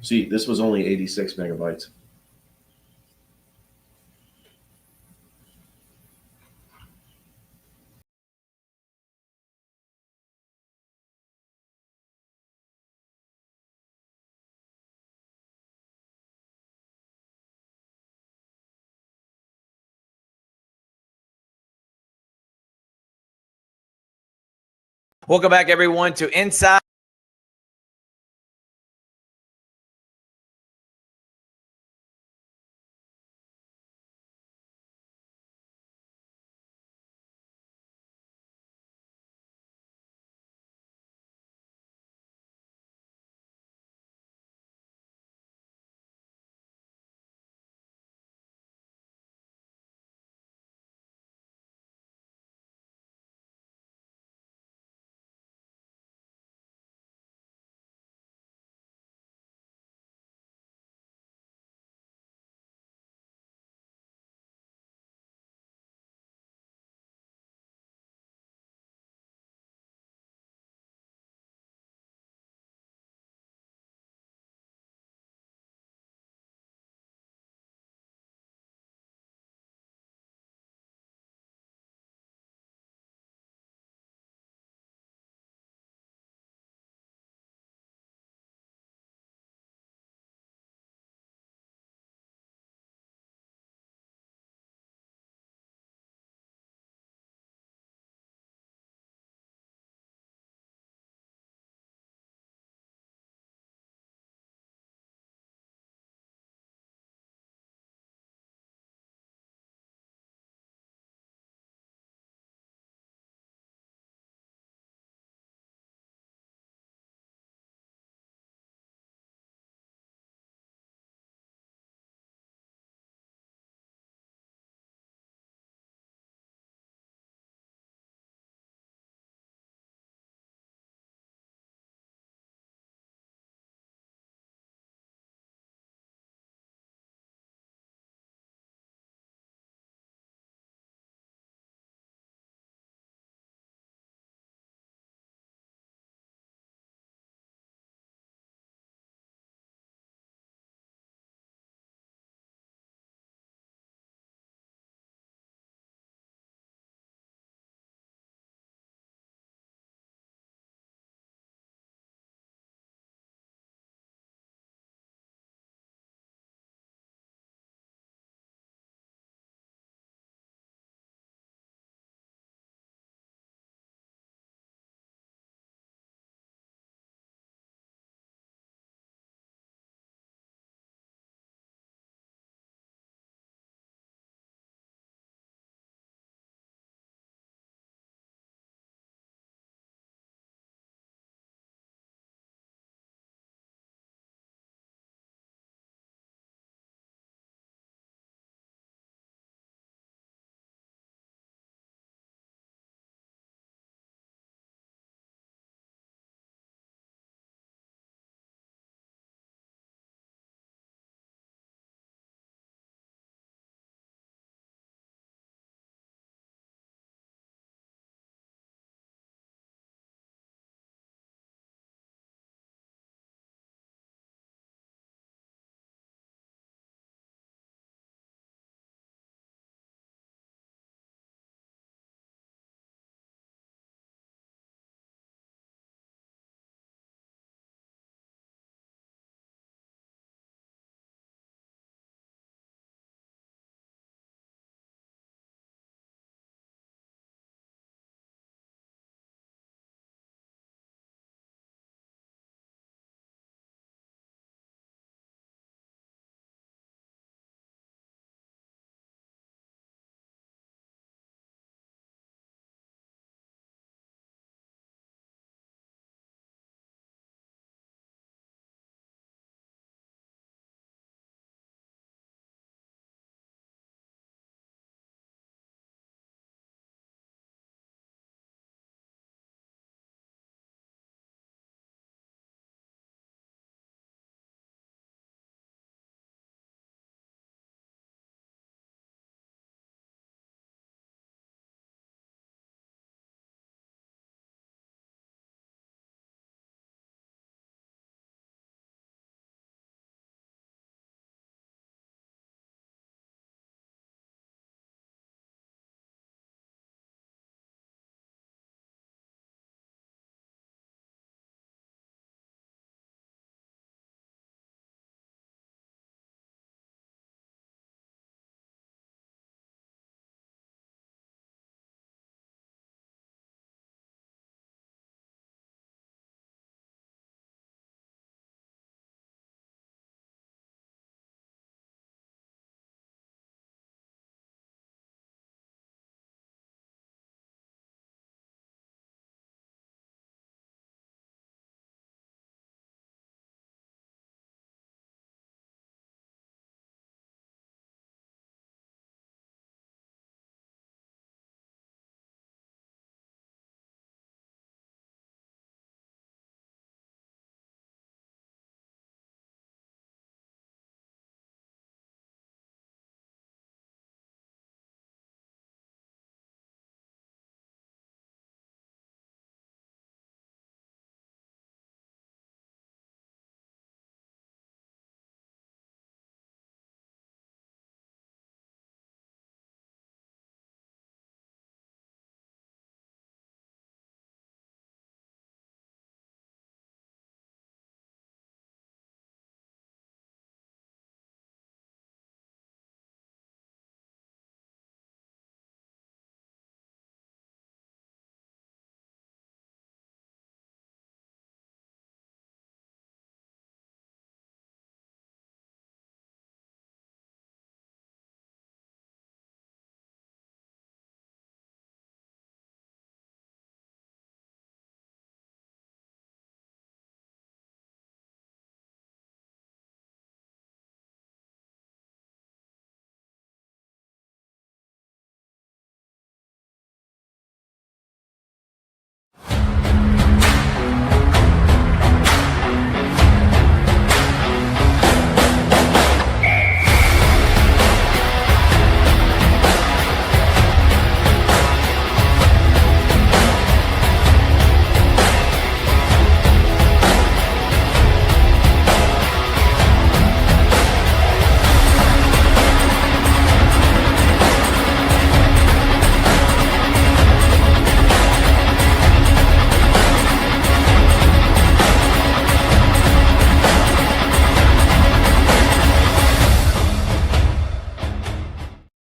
See, this was only 86 megabytes. Welcome back, everyone, to Inside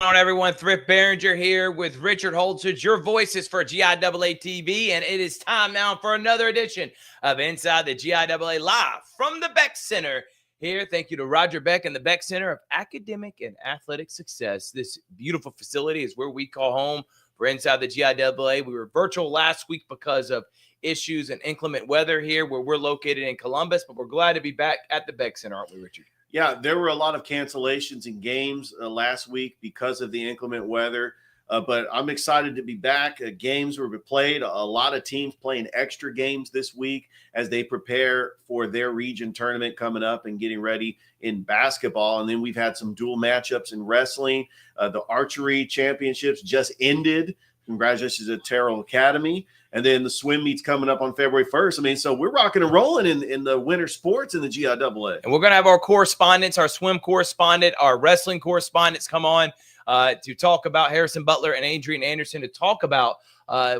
on, everyone? Thrift Barringer here with Richard Holdridge, your voices for GIAA TV, and it is time now for another edition of Inside the GIAA Live from the Beck Center. Here, thank you to Roger Beck and the Beck Center of Academic and Athletic Success. This beautiful facility is where we call home for Inside the GIAA. We were virtual last week because of issues and inclement weather here where we're located in Columbus, but we're glad to be back at the Beck Center, aren't we, Richard? Yeah, there were a lot of cancellations in games last week because of the inclement weather, but I'm excited to be back. Games were played. A lot of teams playing extra games this week as they prepare for their region tournament coming up and getting ready in basketball. And then we've had some dual matchups in wrestling. The archery championships just ended. Congratulations to Terrell Academy. And then the swim meet's coming up on February 1st. I mean, so we're rocking and rolling in the winter sports in the GIAA. And we're going to have our correspondents, our swim correspondent, our wrestling correspondents come on to talk about Harrison Butler and Adrian Anderson to talk about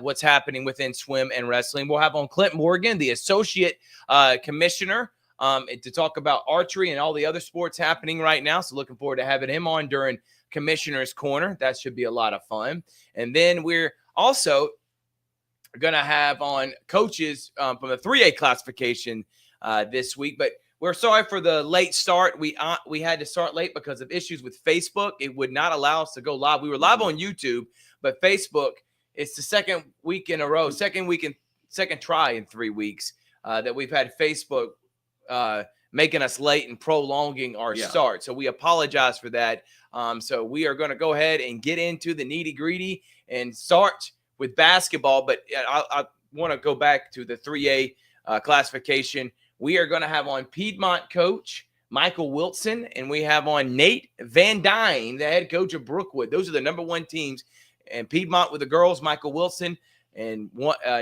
what's happening within swim and wrestling. We'll have on Clint Morgan, the associate commissioner, to talk about archery and all the other sports happening right now. So looking forward to having him on during Commissioner's Corner. That should be a lot of fun. And then we're also going to have on coaches from the 3A classification this week. But we're sorry for the late start. We had to start late because of issues with Facebook. It would not allow us to go live. We were live on YouTube, but Facebook, it's the second week in a row, second try in 3 weeks that we've had Facebook making us late and prolonging our start. So we apologize for that. So we are going to go ahead and get into the nitty-gritty and start with basketball. But I want to go back to the 3A classification. We are going to have on Piedmont coach Michael Wilson, and we have on Nate Van Dyne, the head coach of Brookwood. Those are the number one teams. And Piedmont with the girls, Michael Wilson, and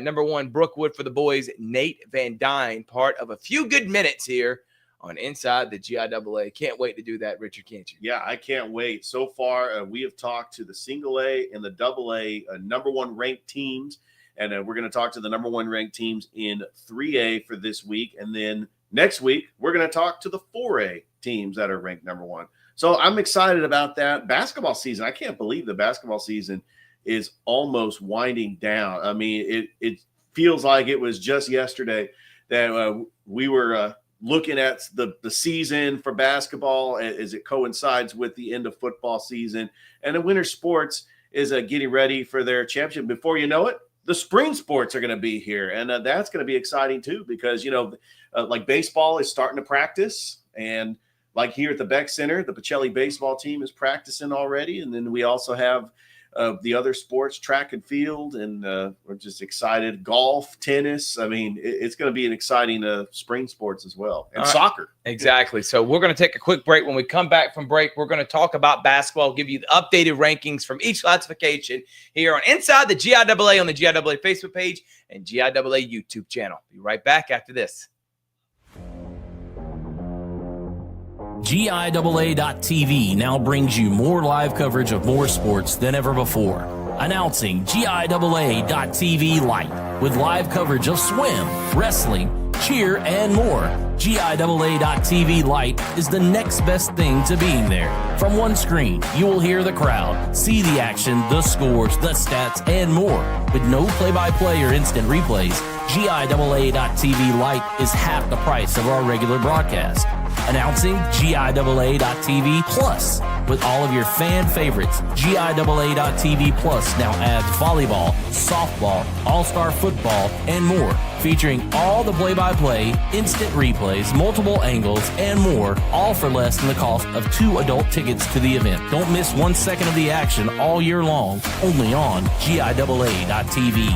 number one Brookwood for the boys, Nate Van Dyne, part of a few good minutes here on Inside the GIAA. Can't wait to do that, Richard, can't you? Yeah, I can't wait. So far, we have talked to the single A and the double A number one ranked teams, and we're going to talk to the number one ranked teams in 3A for this week. And then next week, we're going to talk to the 4A teams that are ranked number one. So I'm excited about that. Basketball season, I can't believe the basketball season is almost winding down. I mean, it feels like it was just yesterday that we were looking at the season for basketball as it coincides with the end of football season. And the winter sports is getting ready for their championship. Before you know it, the spring sports are going to be here. And that's going to be exciting too, because, like baseball is starting to practice. And like here at the Beck Center, the Pacelli baseball team is practicing already. And then we also have the other sports, track and field, and we're just excited. Golf, tennis. I mean, it's going to be an exciting spring sports as well. And soccer. Exactly. So we're going to take a quick break. When we come back from break, we're going to talk about basketball, give you the updated rankings from each classification here on Inside the GIAA on the GIAA Facebook page and GIAA YouTube channel. Be right back after this. GIAA.TV now brings you more live coverage of more sports than ever before. Announcing GIAA.TV Lite with live coverage of swim, wrestling, cheer, and more. GIAA.TV Lite is the next best thing to being there. From one screen, you will hear the crowd, see the action, the scores, the stats, and more. With no play-by-play or instant replays, GIAA.TV Lite is half the price of our regular broadcast. Announcing GIAA.TV Plus. With all of your fan favorites, GIAA.TV Plus now adds volleyball, softball, all-star football, and more, featuring all the play-by-play, instant replays, multiple angles, and more, all for less than the cost of 2 adult tickets to the event. Don't miss 1 second of the action all year long, only on GIAA.TV.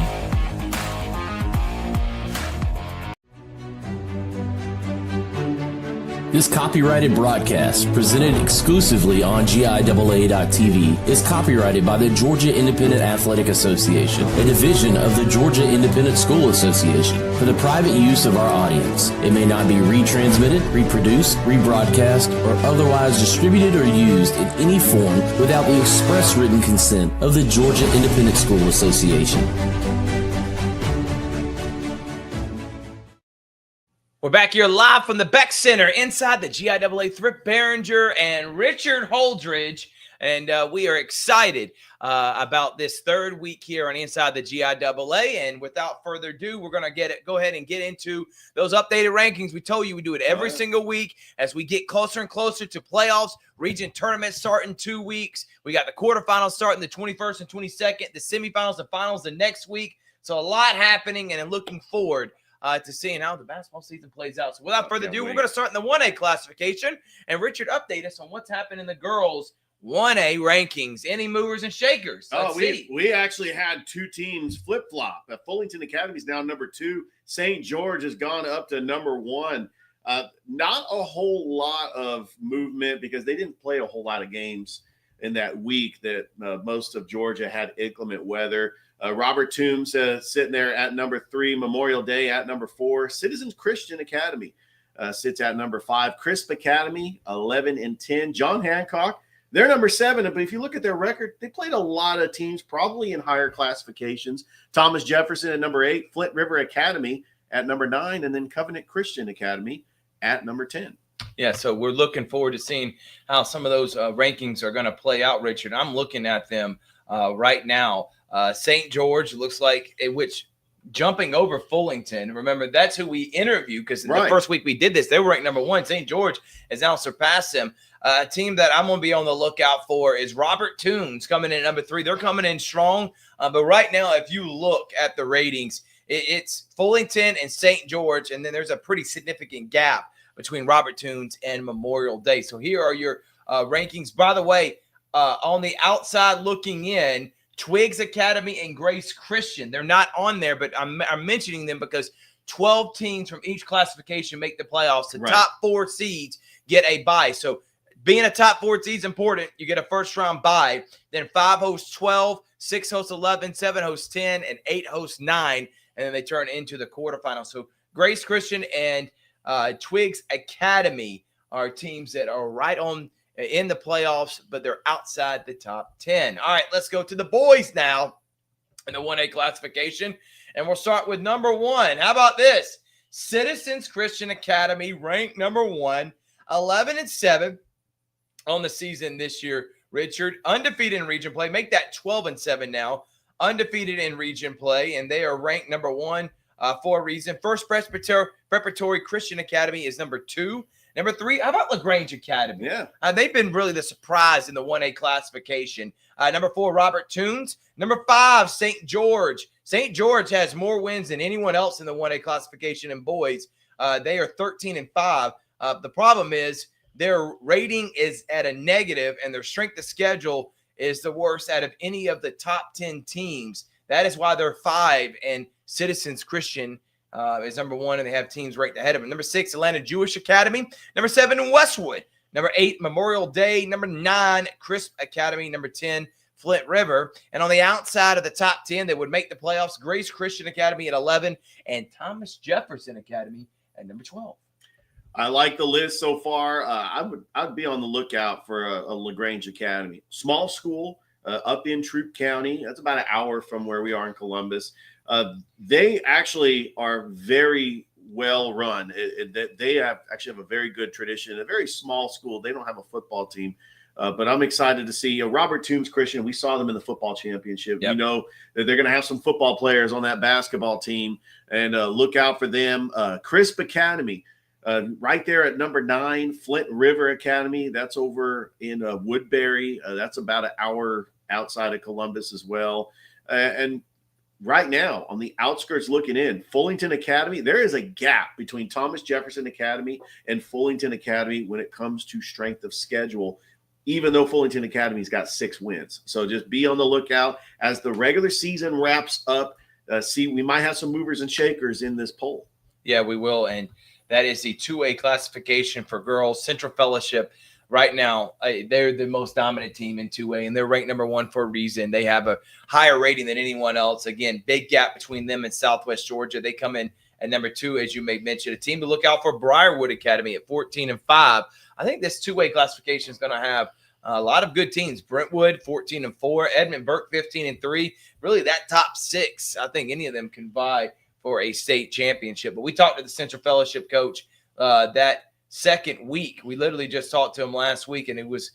This copyrighted broadcast, presented exclusively on GIAA.TV, is copyrighted by the Georgia Independent Athletic Association, a division of the Georgia Independent School Association, for the private use of our audience. It may not be retransmitted, reproduced, rebroadcast, or otherwise distributed or used in any form without the express written consent of the Georgia Independent School Association. We're back here live from the Beck Center inside the GIAA. Thrift Barringer and Richard Holdridge And we are excited about this third week here on Inside the GIAA. And without further ado, we're going to go ahead and get into those updated rankings. We told you we do it every single week as we get closer and closer to playoffs. Region tournaments start in 2 weeks. We got the quarterfinals starting the 21st and 22nd, the semifinals and finals the next week. So a lot happening, and I'm looking forward to seeing how the basketball season plays out. So without further ado, we're going to start in the 1A classification. And Richard, update us on what's happening in the girls' 1A rankings. Any movers and shakers? We actually had 2 teams flip-flop. Fullington Academy is now number 2. St. George has gone up to number 1. Not a whole lot of movement because they didn't play a whole lot of games in that week that most of Georgia had inclement weather. Robert Toombs sitting there at number 3. Memorial Day at number 4. Citizens Christian Academy sits at number 5. Crisp Academy 11 and 10. John Hancock, they're number 7. But if you look at their record, they played a lot of teams probably in higher classifications. Thomas Jefferson at number 8. Flint River Academy at number 9, and then Covenant Christian Academy at number 10. Yeah, so we're looking forward to seeing how some of those rankings are going to play out, Richard. I'm looking at them right now. St. George looks like which jumping over Fullington. Remember, that's who we interviewed because the first week we did this, they were ranked number 1. St. George has now surpassed them. A team that I'm going to be on the lookout for is Robert Toombs coming in at number 3. They're coming in strong. But right now, if you look at the ratings, it's Fullington and St. George, and then there's a pretty significant gap between Robert Toombs and Memorial Day. So here are your rankings. By the way, on the outside looking in, Twiggs Academy and Grace Christian, they're not on there, but I'm mentioning them because 12 teams from each classification make the playoffs. The top 4 seeds get a bye. So being a top 4 seed is important. You get a first-round bye. Then 5 hosts 12, 6 hosts 11, 7 hosts 10, and 8 hosts 9, and then they turn into the quarterfinals. So Grace Christian and Twiggs Academy are teams that are right on in the playoffs, but they're outside the top 10. All right, let's go to the boys now in the 1A classification, and we'll start with number 1. How about this? Citizens Christian Academy ranked number 1, 11 and 7 on the season this year. Richard, undefeated in region play. Make that 12 and 7 now. Undefeated in region play, and they are ranked number 1 for a reason. First Preparatory Christian Academy is number 2. Number 3, how about LaGrange Academy? Yeah. They've been really the surprise in the 1A classification. Number 4, Robert Toombs. Number 5, St. George. St. George has more wins than anyone else in the 1A classification in boys. They are 13 and 5. The problem is their rating is at a negative, and their strength of schedule is the worst out of any of the top 10 teams. That is why they're 5, and Citizens Christian is number 1, and they have teams ranked ahead of them. Number 6, Atlanta Jewish Academy. Number 7, Westwood. Number 8, Memorial Day. Number 9, Crisp Academy. Number 10, Flint River. And on the outside of the top 10 that would make the playoffs, Grace Christian Academy at 11 and Thomas Jefferson Academy at number 12. I like the list so far. I'd be on the lookout for a LaGrange Academy. Small school up in Troup County. That's about an hour from where we are in Columbus. They actually are very well run. They actually have a very good tradition. A very small school. They don't have a football team, but I'm excited to see Robert Toombs Christian. We saw them in the football championship. Yep. We know that they're going to have some football players on that basketball team, and look out for them. Crisp Academy. Right there at number 9, Flint River Academy. That's over in Woodbury. That's about an hour outside of Columbus as well. And right now, on the outskirts looking in, Fullington Academy, there is a gap between Thomas Jefferson Academy and Fullington Academy when it comes to strength of schedule, even though Fullington Academy's got 6 wins. So just be on the lookout as the regular season wraps up. We might have some movers and shakers in this poll. Yeah, we will, and that is the 2A classification for girls. Central Fellowship right now, they're the most dominant team in 2A, and they're ranked number 1 for a reason. They have a higher rating than anyone else. Again, big gap between them and Southwest Georgia. They come in at number 2, as you may mention. A team to look out for, Briarwood Academy at 14 and 5. I think this 2A classification is going to have a lot of good teams. Brentwood 14 and 4, Edmund Burke 15 and 3. Really, that top 6, I think any of them can vie for a state championship. But we talked to the Central Fellowship coach that second week. We literally just talked to him last week, and it was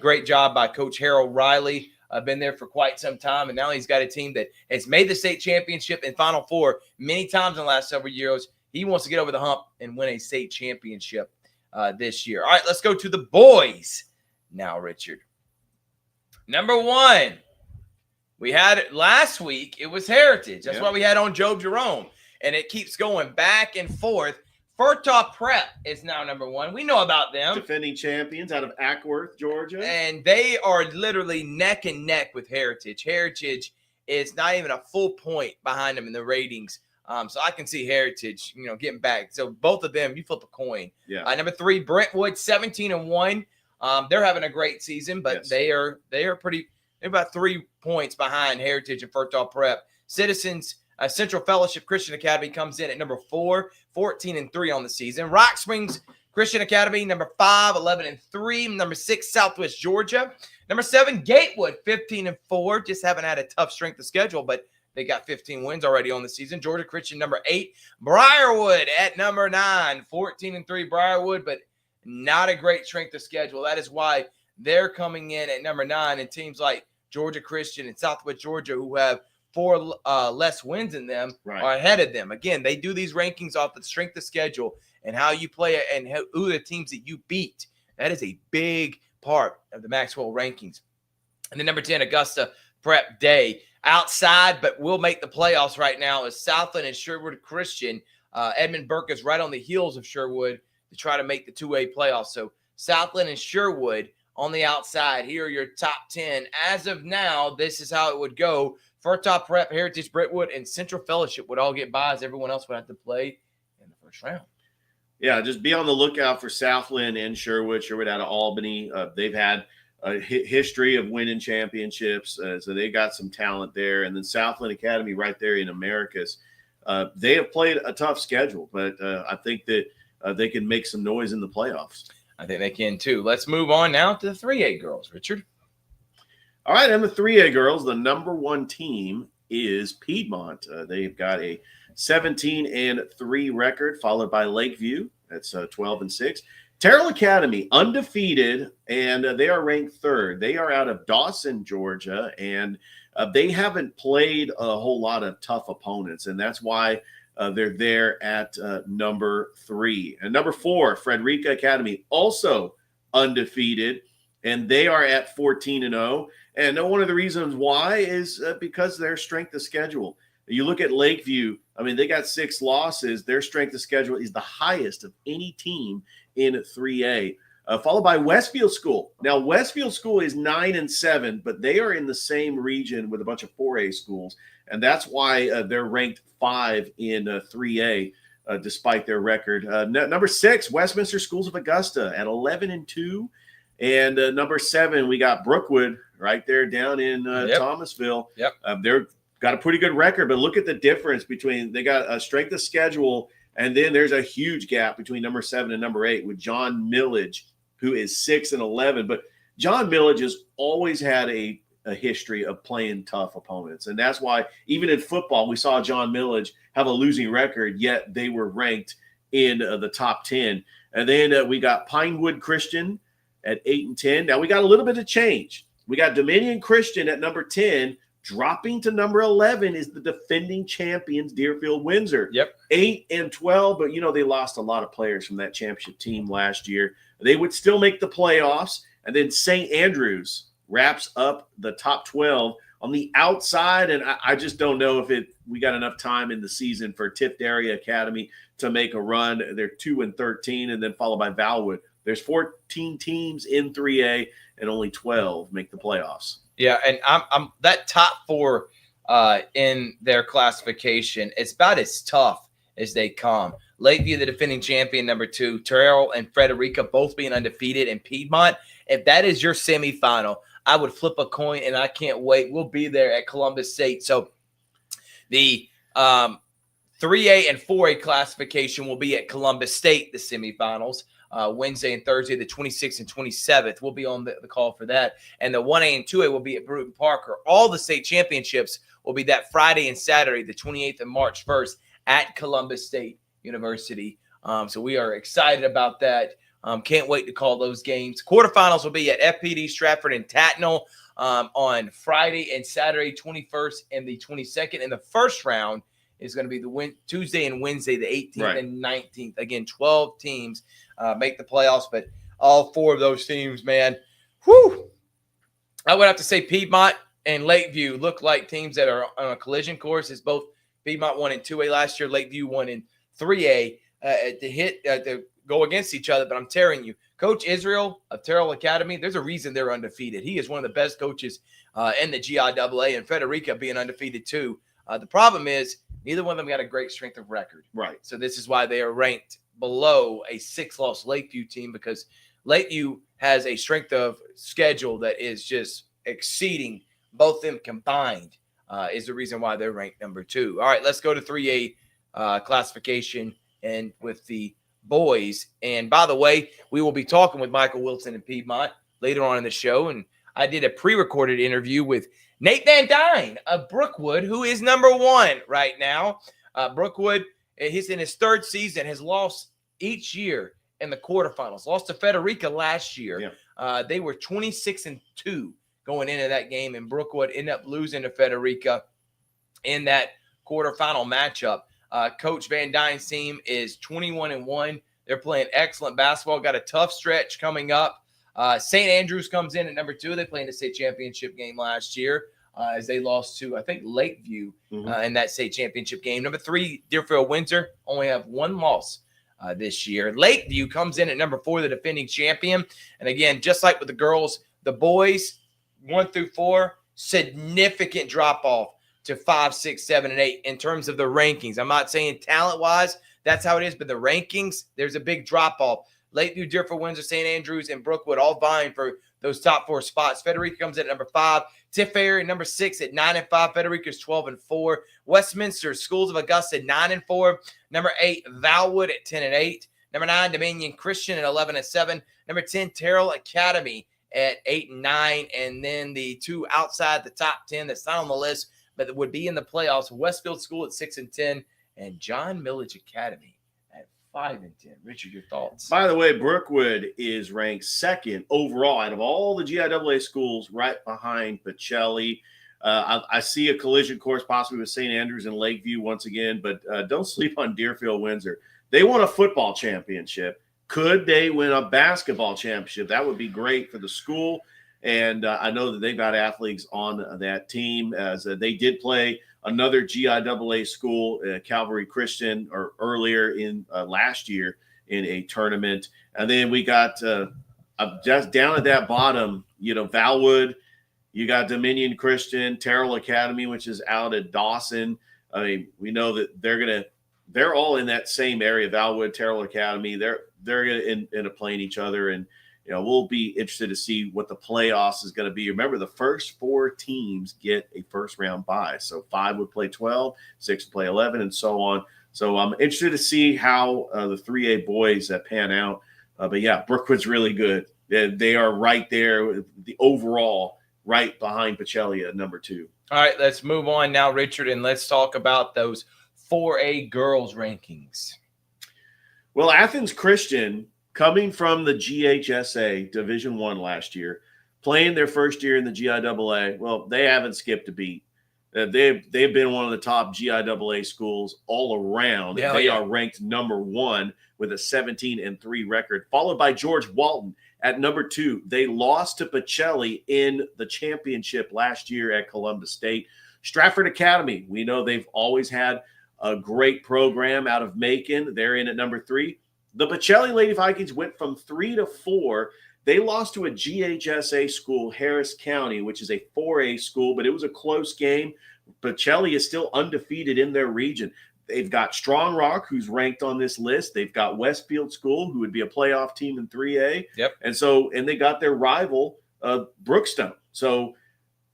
Great job by Coach Harold Riley. Been there for quite some time, and now he's got a team that has made the state championship and Final Four many times in the last several years. He wants to get over the hump and win a state championship this year. All right, let's go to the boys now, Richard. Number 1, we had it last week. It was Heritage. That's why we had on Joe Jerome, and it keeps going back and forth. Fertile Prep is now number 1. We know about them. Defending champions out of Ackworth, Georgia. And they are literally neck and neck with Heritage. Heritage is not even a full point behind them in the ratings. So I can see Heritage, getting back. So both of them, you flip a coin. Yeah. Number 3, Brentwood, 17-1. They're having a great season, but they are pretty. They're about 3 points behind Heritage and Fertile Prep. Citizens Central Fellowship Christian Academy comes in at number 4, 14-3 on the season. Rock Springs Christian Academy, number 5, 11-3. Number 6, Southwest Georgia. Number 7, Gatewood, 15-4. Just haven't had a tough strength of schedule, but they got 15 wins already on the season. Georgia Christian, number 8. Briarwood at number 9, 14-3 Briarwood, but not a great strength of schedule. That is why they're coming in at number 9, and teams like Georgia Christian and Southwest Georgia, who have 4 less wins in them, are ahead of them. Again, they do these rankings off the strength of schedule and how you play it and who the teams that you beat. That is a big part of the Maxwell rankings. And then number 10, Augusta Prep Day. Outside, but will make the playoffs right now is Southland and Sherwood Christian. Edmund Burke is right on the heels of Sherwood to try to make the 2A playoffs. So Southland and Sherwood on the outside. Here are your top 10. As of now, this is how it would go. Fertile Prep, Heritage, Brentwood, and Central Fellowship would all get buys. Everyone else would have to play in the first round. Yeah, just be on the lookout for Southland and Sherwood. Sherwood out of Albany. They've had a history of winning championships, so they got some talent there. And then Southland Academy right there in Americus. They have played a tough schedule, but I think that they can make some noise in the playoffs. I think they can too. Let's move on now to the 3A girls, Richard. All right, and the 3A girls, the number 1 team is Piedmont. They've got a 17-3 record, followed by Lakeview. That's 12-6. Terrell Academy, undefeated, and they are ranked 3rd. They are out of Dawson, Georgia, and they haven't played a whole lot of tough opponents, and that's why they're there at number 3. And number 4, Frederica Academy, also undefeated, and they are at 14-0. And one of the reasons why is because their strength of schedule. You look at Lakeview, I mean, they got 6 losses. Their strength of schedule is the highest of any team in 3A, followed by Westfield School. Now, Westfield School is 9-7, but they are in the same region with a bunch of 4A schools, and that's why they're ranked 5 in 3A, despite their record. Number 6, Westminster Schools of Augusta at 11-2. And number 7, we got Brookwood right there down in Thomasville. They're got a pretty good record, but look at the difference between they got a strength of schedule, and then there's a huge gap between number 7 and number 8 with John Millage, who is 6-11. But John Millage has always had a history of playing tough opponents, and that's why even in football we saw John Millage have a losing record, yet they were ranked in the top 10. And then we got Pinewood Christian at 8-10. Now we got a little bit of change. We got Dominion Christian at number 10. Dropping to number 11 is the defending champions, Deerfield Windsor. 8-12, but they lost a lot of players from that championship team last year. They would still make the playoffs. And then St. Andrews wraps up the top 12 on the outside. And I just don't know if we got enough time in the season for Tift Area Academy to make a run. They're 2-13, and then followed by Valwood. There's 14 teams in 3A, and only 12 make the playoffs. Yeah, and I'm that top 4 in their classification. It's about as tough as they come. Lakeview, the defending champion, number 2. Terrell and Frederica both being undefeated, and Piedmont. If that is your semifinal, I would flip a coin, and I can't wait. We'll be there at Columbus State. So the 3A and 4A classification will be at Columbus State, the semifinals. Wednesday and Thursday, the 26th and 27th. We'll be on the call for that. And the 1A and 2A will be at Bruton Parker. All the state championships will be that Friday and Saturday, the 28th and March 1st at Columbus State University. So we are excited about that. Can't wait to call those games. Quarterfinals will be at FPD, Stratford, and Tatnall on Friday and Saturday, 21st and the 22nd. And the first round is going to be the Tuesday and Wednesday, the 18th and 19th. Again, 12 teams make the playoffs, but all 4 of those teams, man, whew, I would have to say Piedmont and Lakeview look like teams that are on a collision course. It's both Piedmont won in 2A last year, Lakeview won in 3A to go against each other. But I'm telling you, Coach Israel of Terrell Academy, there's a reason they're undefeated. He is one of the best coaches in the GIAA, and Frederica being undefeated too. The problem is neither one of them got a great strength of record. Right. So this is why they are ranked below a 6-loss Lakeview team, because Lakeview has a strength of schedule that is just exceeding both them combined, is the reason why they're ranked number 2. All right, let's go to 3A classification and with the boys. And by the way, we will be talking with Michael Wilson and Piedmont later on in the show. And I did a pre-recorded interview with Nate Van Dyne of Brookwood, who is number 1 right now. Brookwood, he's in his 3rd season, has lost each year in the quarterfinals. Lost to Frederica last year. Yeah. They were 26-2 going into that game, and Brookwood ended up losing to Frederica in that quarterfinal matchup. Coach Van Dyne's team is 21-1. They're playing excellent basketball. Got a tough stretch coming up. St. Andrews comes in at number 2. They played in the state championship game last year as they lost to, I think, Lakeview in that state championship game. Number 3, Deerfield Windsor, only have 1 loss this year. Lakeview comes in at number 4, the defending champion. And again, just like with the girls, the boys, 1 through 4, significant drop-off to 5, 6, 7, and 8 in terms of the rankings. I'm not saying talent-wise that's how it is, but the rankings, there's a big drop-off. Lakeview, Deerfield, Windsor, St. Andrews, and Brookwood all vying for those top 4 spots. Frederica comes in at number 5. Tiff-Airy, number 6 at 9-5. Frederica's 12-4. Westminster, Schools of Augusta, 9-4. Number 8, Valwood at 10-8. Number 9, Dominion Christian at 11-7. Number 10, Terrell Academy at 8-9. And then the 2 outside the top 10 that's not on the list, but that would be in the playoffs, Westfield School at 6-10, and John Millage Academy at 5-10. Richard, your thoughts? By the way, Brookwood is ranked 2nd overall out of all the GIAA schools, right behind Pacelli. I see a collision course possibly with St. Andrews and Lakeview once again, but don't sleep on Deerfield Windsor. They won a football championship. Could they win a basketball championship? That would be great for the school. And I know that they've got athletes on that team, as they did play another GIAA school, Calvary Christian, or earlier in last year in a tournament. And then we got just down at that bottom, Valwood, you got Dominion Christian, Terrell Academy, which is out at Dawson. I mean, we know that they're all in that same area, Valwood, Terrell Academy. They're going to end up playing each other, and we'll be interested to see what the playoffs is going to be. Remember, the first 4 teams get a first-round bye. So 5 would play 12, 6 would play 11, and so on. So I'm interested to see how the 3A boys pan out. But, yeah, Brookwood's really good. They are right there, the overall, right behind Pacelli at number 2. All right, let's move on now, Richard, and let's talk about those 4A girls rankings. Well, Athens Christian, coming from the GHSA Division I last year, playing their first year in the GIAA, well, they haven't skipped a beat. They've been one of the top GIAA schools all around. Yeah, they are ranked number 1 with a 17-3 record, followed by George Walton at number 2. They lost to Pacelli in the championship last year at Columbus State. Stratford Academy, we know they've always had a great program out of Macon. They're in at number 3. The Pacelli Lady Vikings went from 3 to 4. They lost to a GHSA school, Harris County, which is a 4A school, but it was a close game. Pacelli is still undefeated in their region. They've got Strong Rock, who's ranked on this list. They've got Westfield School, who would be a playoff team in 3A. Yep. And they got their rival, Brookstone. So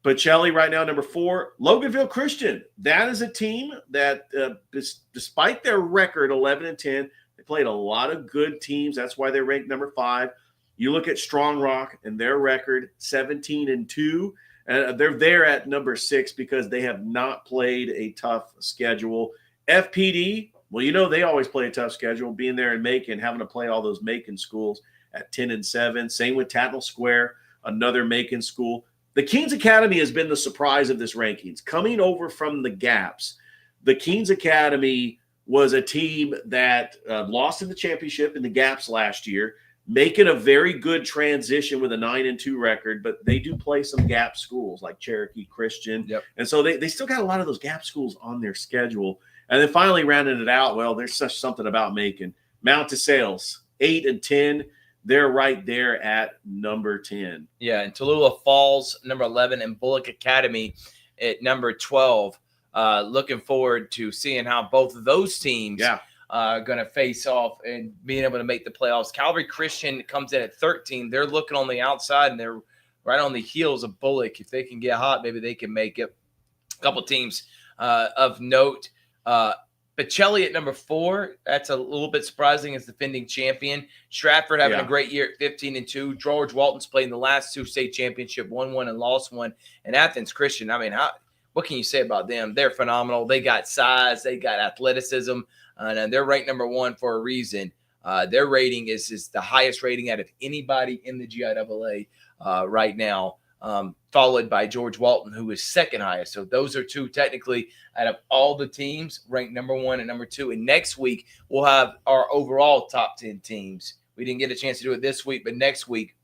Pacelli right now, number 4. Loganville Christian, that is a team that, despite their record, 11-10, they played a lot of good teams. That's why they're ranked number 5. You look at Strong Rock and their record, 17-2. They're there at number 6 because they have not played a tough schedule. FPD, well, they always play a tough schedule, being there in Macon, having to play all those Macon schools. at 10-7. Same with Tatnall Square, another Macon school. The Keens Academy has been the surprise of this rankings. Coming over from the Gaps, the Keens Academy was a team that lost in the championship in the Gaps last year, making a very good transition with a 9-2 record, but they do play some Gap schools like Cherokee Christian. Yep. And so they still got a lot of those Gap schools on their schedule. And then finally rounding it out, well, there's such something about Macon. Mount DeSales, 8-10. They're right there at number 10. Yeah, and Tallulah Falls, number 11, and Bullock Academy at number 12. Looking forward to seeing how both of those teams are going to face off and being able to make the playoffs. Calvary Christian comes in at 13. They're looking on the outside, and they're right on the heels of Bullock. If they can get hot, maybe they can make it. A couple teams of note. Pacelli at number 4. That's a little bit surprising as defending champion. Stratford having a great year at 15-2. George Walton's played in the last 2 state championship, won one and lost one. And Athens Christian, I mean, what can you say about them? They're phenomenal. They got size. They got athleticism. And they're ranked number 1 for a reason. Their rating is the highest rating out of anybody in the GIAA right now, followed by George Walton, who is second highest. So those are 2 technically out of all the teams ranked number 1 and number 2. And next week, we'll have our overall top 10 teams. We didn't get a chance to do it this week, but next week,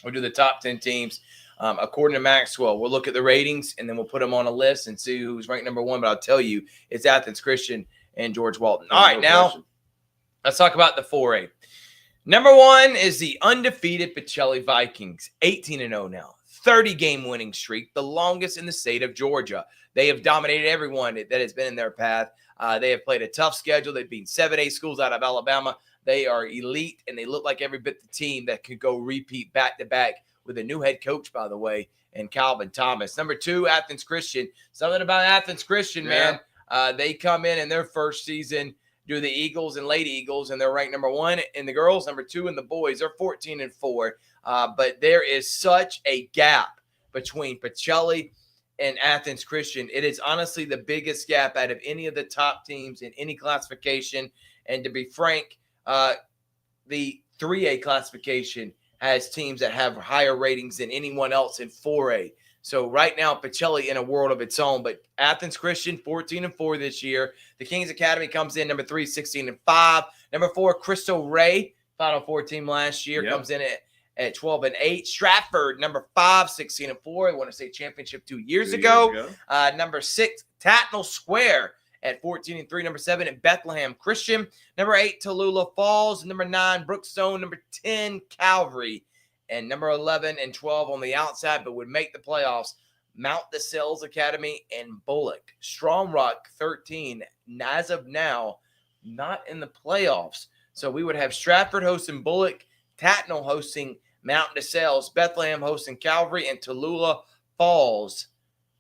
we'll do the top 10 teams. According to Maxwell, we'll look at the ratings, and then we'll put them on a list and see who's ranked number 1. But I'll tell you, it's Athens Christian and George Walton. All right, now let's talk about the 4A. Number 1 is the undefeated Pacelli Vikings, 18-0 now. 30-game winning streak, the longest in the state of Georgia. They have dominated everyone that has been in their path. They have played a tough schedule. They've beaten 7A schools out of Alabama. They are elite, and they look like every bit the team that could go repeat back-to-back with a new head coach, by the way, and Calvin Thomas. Number 2, Athens Christian. Something about Athens Christian, man. They come in their first season, do the Eagles and Lady Eagles, and they're ranked number 1 in the girls, number 2 in the boys. They're 14-4. But there is such a gap between Pacelli and Athens Christian. It is honestly the biggest gap out of any of the top teams in any classification. And to be frank, the 3A classification has teams that have higher ratings than anyone else in 4A. So right now, Pacelli in a world of its own. But Athens Christian, 14-4 this year. The Kings Academy comes in number 3, 16-5. Number 4, Cristo Rey, Final Four team last year, comes in at 12-8. Stratford, number 5, 16-4. They won a state championship 2 years ago. Number 6, Tatnall Square at 14-3. Number 7 at Bethlehem Christian. Number 8, Tallulah Falls. Number 9, Brookstone. Number 10, Calvary. And number 11 and 12 on the outside, but would make the playoffs, Mount DeSales Academy and Bullock. Strong Rock, 13, as of now, not in the playoffs. So we would have Stratford hosting Bullock, Tatnall hosting Mount DeSales, Bethlehem hosting Calvary, and Tallulah Falls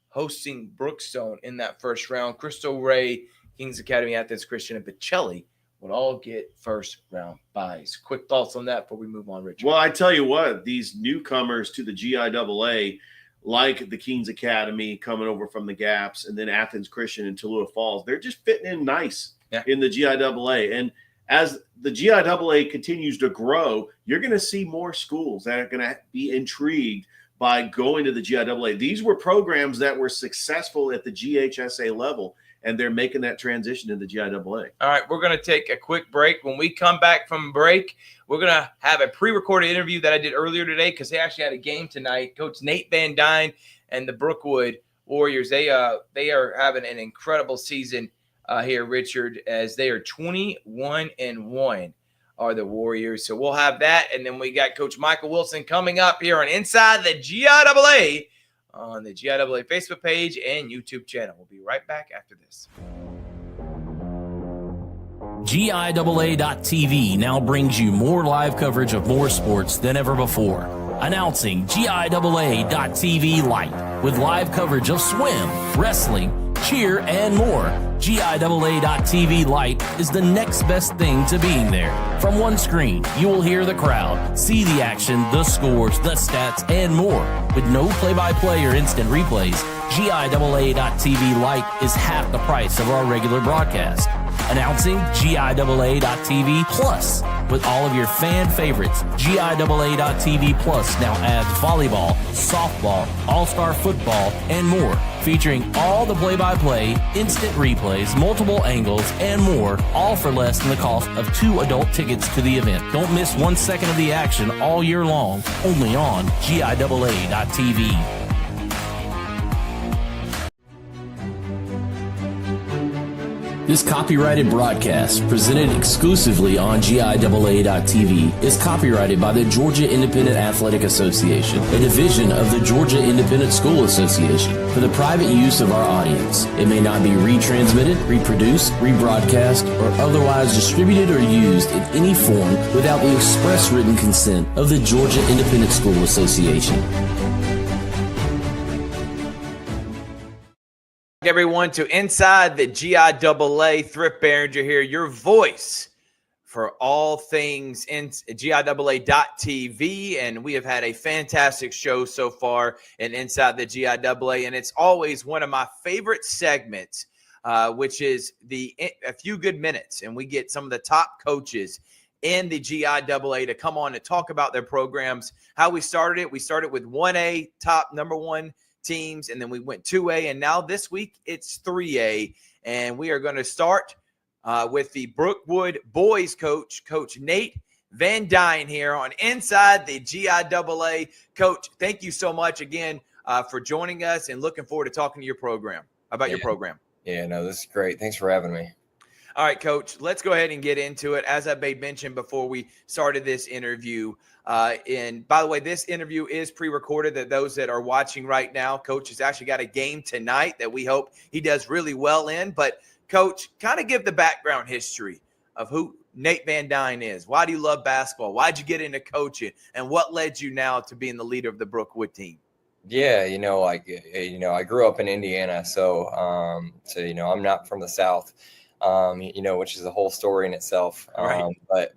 hosting Brookstone in that first round. Cristo Rey, Kings Academy, Athens Christian, and Pacelli would all get first-round buys. Quick thoughts on that before we move on, Richard? Well, I tell you what, these newcomers to the GIAA, like the Keens Academy coming over from the Gaps, and then Athens Christian and Tallulah Falls, they're just fitting in nice in the GIAA. And as the GIAA continues to grow, you're going to see more schools that are going to be intrigued by going to the GIAA. These were programs that were successful at the GHSA level, and they're making that transition to the GIAA. All right, we're going to take a quick break. When we come back from break, we're going to have a pre-recorded interview that I did earlier today because they actually had a game tonight. Coach Nate Van Dyne and the Brookwood Warriors, they are having an incredible season here, Richard, as they are 21-1 are the Warriors. So we'll have that, and then we got Coach Michael Wilson coming up here on Inside the GIAA on the GIAA Facebook page and YouTube channel. We'll be right back after this. GIAA.TV now brings you more live coverage of more sports than ever before. Announcing GIAA.TV Lite with live coverage of swim, wrestling, cheer, and more. GIAA.TV Lite is the next best thing to being there. From one screen, you will hear the crowd, see the action, the scores, the stats, and more. With no play-by-play or instant replays, GIAA.TV Lite is half the price of our regular broadcast. Announcing GIAA.TV Plus with all of your fan favorites. GIAA.tv Plus now adds volleyball, softball, all-star football, and more, featuring all the play-by-play, instant replays, multiple angles, and more, all for less than the cost of 2 adult tickets to the event. Don't miss 1 second of the action all year long, only on GIAA.tv. This copyrighted broadcast, presented exclusively on GIAA.tv, is copyrighted by the Georgia Independent Athletic Association, a division of the Georgia Independent School Association, for the private use of our audience. It may not be retransmitted, reproduced, rebroadcast, or otherwise distributed or used in any form without the express written consent of the Georgia Independent School Association. Everyone to Inside the GIAA. Thrift Barringer here, your voice for all things in GIAA.tv, and we have had a fantastic show so far in Inside the GIAA, and it's always one of my favorite segments, which is a few good minutes, and we get some of the top coaches in the GIAA to come on and talk about their programs, how we started it. We started with 1A, top number 1 teams, and then we went 2A, and now this week it's 3A, and we are going to start with the Brookwood boys coach, Coach Nate Van Dyne, here on Inside the GIAA. Coach, thank you so much again for joining us, and looking forward to talking to your program about your program. Yeah, no, this is great. Thanks for having me. All right, Coach, let's go ahead and get into it. As I made mention before we started this interview, and by the way, this interview is pre-recorded. That those that are watching right now, Coach has actually got a game tonight that we hope he does really well in. But, Coach, kind of give the background history of who Nate Van Dyne is. Why do you love basketball? Why'd you get into coaching? And what led you now to being the leader of the Brookwood team? Yeah, I grew up in Indiana, so I'm not from the South. Which is a whole story in itself. Right. But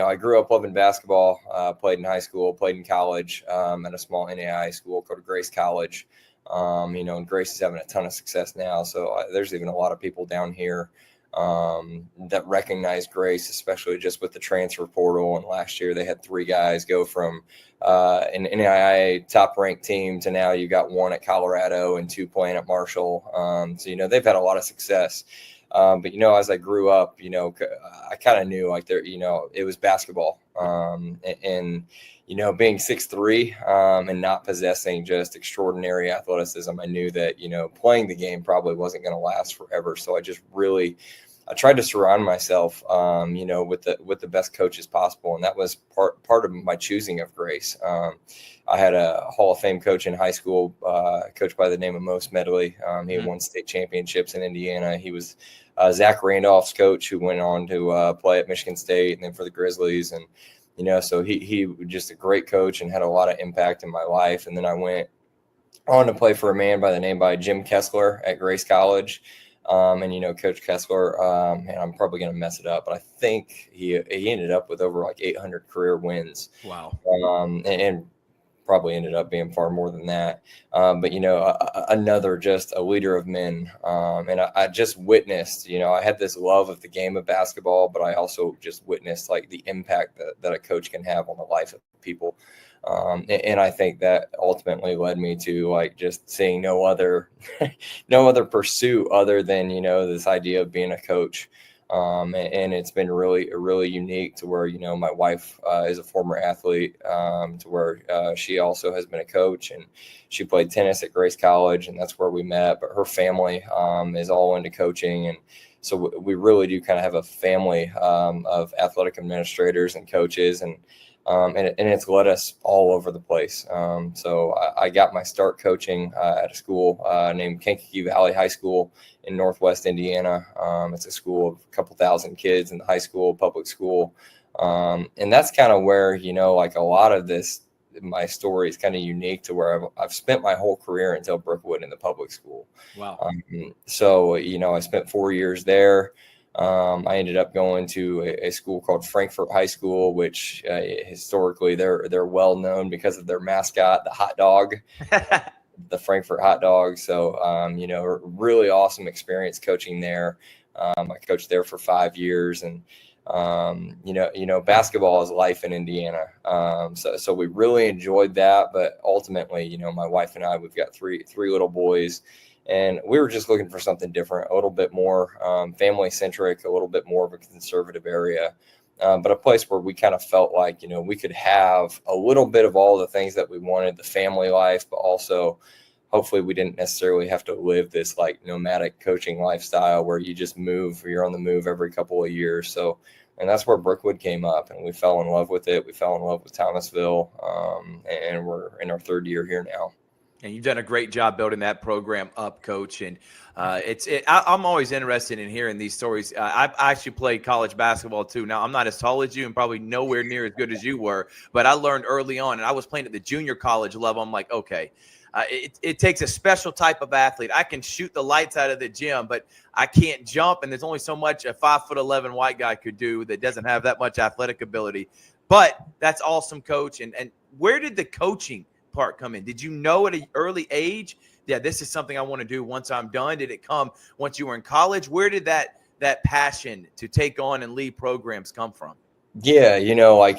I grew up loving basketball, played in high school, played in college, at a small NAIA school called Grace College. And Grace is having a ton of success now. So there's even a lot of people down here that recognize Grace, especially just with the transfer portal. And last year they had 3 guys go from an NAIA top-ranked team to now you got 1 at Colorado and 2 playing at Marshall. So they've had a lot of success. But as I grew up, I kind of knew it was basketball. And being 6'3", and not possessing just extraordinary athleticism, I knew that, playing the game probably wasn't going to last forever. So I tried to surround myself, with the best coaches possible. And that was part of my choosing of Grace. I had a Hall of Fame coach in high school, coach by the name of Mo Smedley. He had won state championships in Indiana. He was Zach Randolph's coach, who went on to play at Michigan State and then for the Grizzlies. And, so he was just a great coach and had a lot of impact in my life. And then I went on to play for a man by the name by Jim Kessler at Grace College. Coach Kessler, and I'm probably going to mess it up, but I think he ended up with over 800 career wins. Wow. And probably ended up being far more than that. Another just a leader of men. And I just witnessed, I had this love of the game of basketball, but I also just witnessed the impact that a coach can have on the life of people. And I think that ultimately led me to just seeing no other pursuit other than, this idea of being a coach. And it's been really unique to where, my wife is a former athlete, to where she also has been a coach, and she played tennis at Grace College, and that's where we met. But her family is all into coaching. And so we really do kind of have a family of athletic administrators and coaches, and it's led us all over the place. So I got my start coaching at a school named Kankakee Valley High School in Northwest Indiana. It's a school of a couple thousand kids in the high school, public school. And that's kind of where, a lot of my story is kind of unique to where I've spent my whole career until Brookwood in the public school. Wow. So I spent 4 years there. I ended up going to a school called Frankfort High School, which historically they're well known because of their mascot, the hot dog, the Frankfort hot dog. So, really awesome experience coaching there. I coached there for 5 years, and Basketball is life in Indiana. So we really enjoyed that. But ultimately, my wife and I, we've got three little boys, and we were just looking for something different, a little bit more family centric, a little bit more of a conservative area. But a place where we kind of felt like, we could have a little bit of all the things that we wanted, the family life, but also hopefully we didn't necessarily have to live this like nomadic coaching lifestyle where you just move, you're on the move every couple of years. So, and that's where Brookwood came up, and we fell in love with it. We fell in love with Thomasville, and we're in our third year here now. And you've done a great job building that program up, Coach. And I'm always interested in hearing these stories. I actually played college basketball too. Now, I'm not as tall as you and probably nowhere near as good as you were, but I learned early on, and I was playing at the junior college level. I'm like, okay, it takes a special type of athlete. I can shoot the lights out of the gym, but I can't jump, and there's only so much a 5'11" white guy could do that doesn't have that much athletic ability. But that's awesome, Coach. And where did the coaching part come in? Did you know at an early age, yeah, this is something I want to do once I'm done? Did it come once you were in college? Where did that passion to take on and lead programs come from? Yeah, like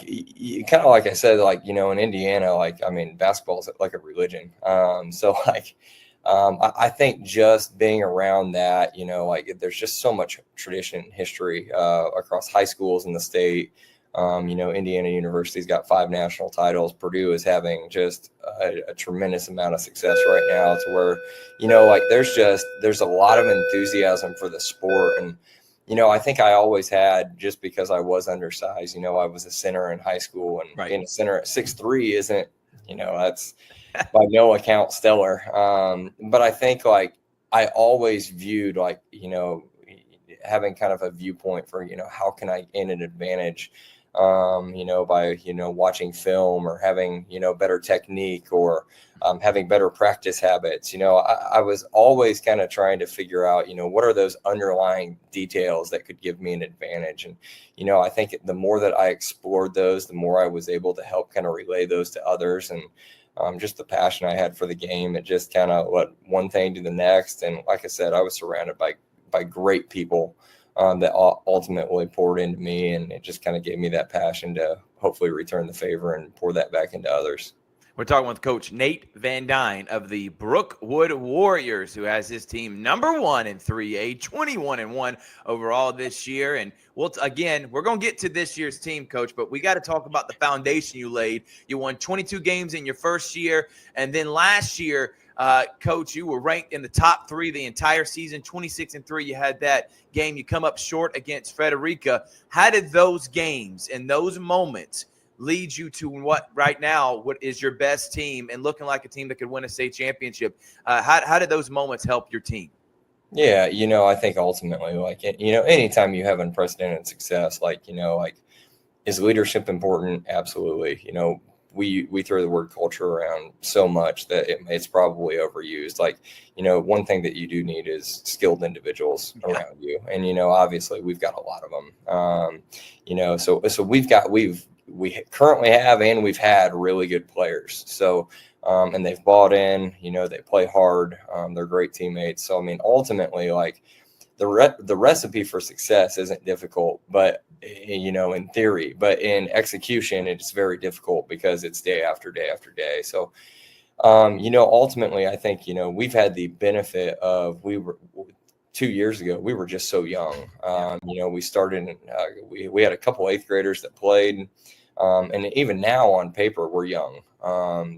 kind of like I said, like, in Indiana, like, I mean, basketball is like a religion. So like, I think just being around that, like there's just so much tradition and history across high schools in the state. Indiana University's got 5 national titles. Purdue is having just a tremendous amount of success right now to where, like there's a lot of enthusiasm for the sport. And, I think I always had, just because I was undersized, I was a center in high school, and being a center at 6'3" isn't, that's by no account stellar. But I think like I always viewed like, having kind of a viewpoint for, how can I gain an advantage, by, watching film or having, better technique or having better practice habits. I was always kind of trying to figure out, what are those underlying details that could give me an advantage. And, I think the more that I explored those, the more I was able to help kind of relay those to others. And just the passion I had for the game, it just kind of let one thing to the next. And like I said, I was surrounded by great people that ultimately poured into me, and it just kind of gave me that passion to hopefully return the favor and pour that back into others. We're talking with Coach Nate Van Dyne of the Brookwood Warriors, who has his team number 1 in 3A, 21-1 overall this year. And we're going to get to this year's team, Coach, but we got to talk about the foundation you laid. You won 22 games in your first year, and then last year, Coach, you were ranked in the top 3 the entire season, 26-3. You had that game. You come up short against Frederica. How did those games and those moments lead you to what is your best team and looking like a team that could win a state championship? How did those moments help your team? Yeah, I think ultimately, like, anytime you have unprecedented success, like, is leadership important? Absolutely. We throw the word culture around so much that it's probably overused. Like, one thing that you do need is skilled individuals around you. And, obviously we've got a lot of them, so we currently have, and we've had really good players. So, and they've bought in, they play hard. They're great teammates. So, I mean, ultimately, like the recipe for success isn't difficult, but, in theory, but in execution, it's very difficult because it's day after day after day. So, ultimately, I think, we've had the benefit of, 2 years ago, we were just so young. We started, we had a couple 8th graders that played. And even now on paper, we're young.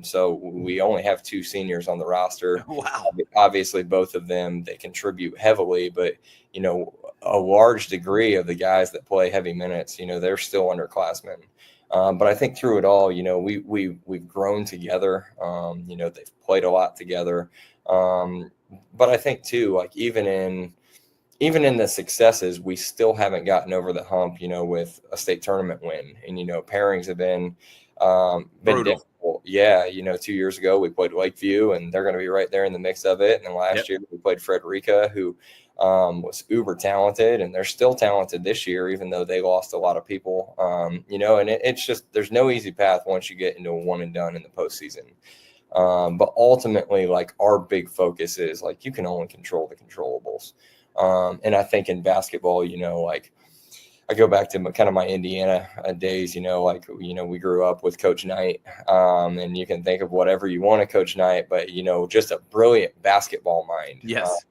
So we only have 2 seniors on the roster. Wow. Obviously, both of them, they contribute heavily, but, a large degree of the guys that play heavy minutes, they're still underclassmen. But I think through it all, we've grown together. They've played a lot together. But I think too, like even in the successes, we still haven't gotten over the hump, with a state tournament win. And, pairings have been difficult. Yeah. 2 years ago, we played Lakeview, and they're going to be right there in the mix of it. And then last year we played Frederica, who was uber talented, and they're still talented this year, even though they lost a lot of people, and it's just, there's no easy path once you get into a one and done in the postseason. But ultimately, like, our big focus is, like, you can only control the controllables. And I think in basketball, like, I go back to kind of my Indiana days, like, we grew up with Coach Knight, and you can think of whatever you want of Coach Knight, but, just a brilliant basketball mind. Yes.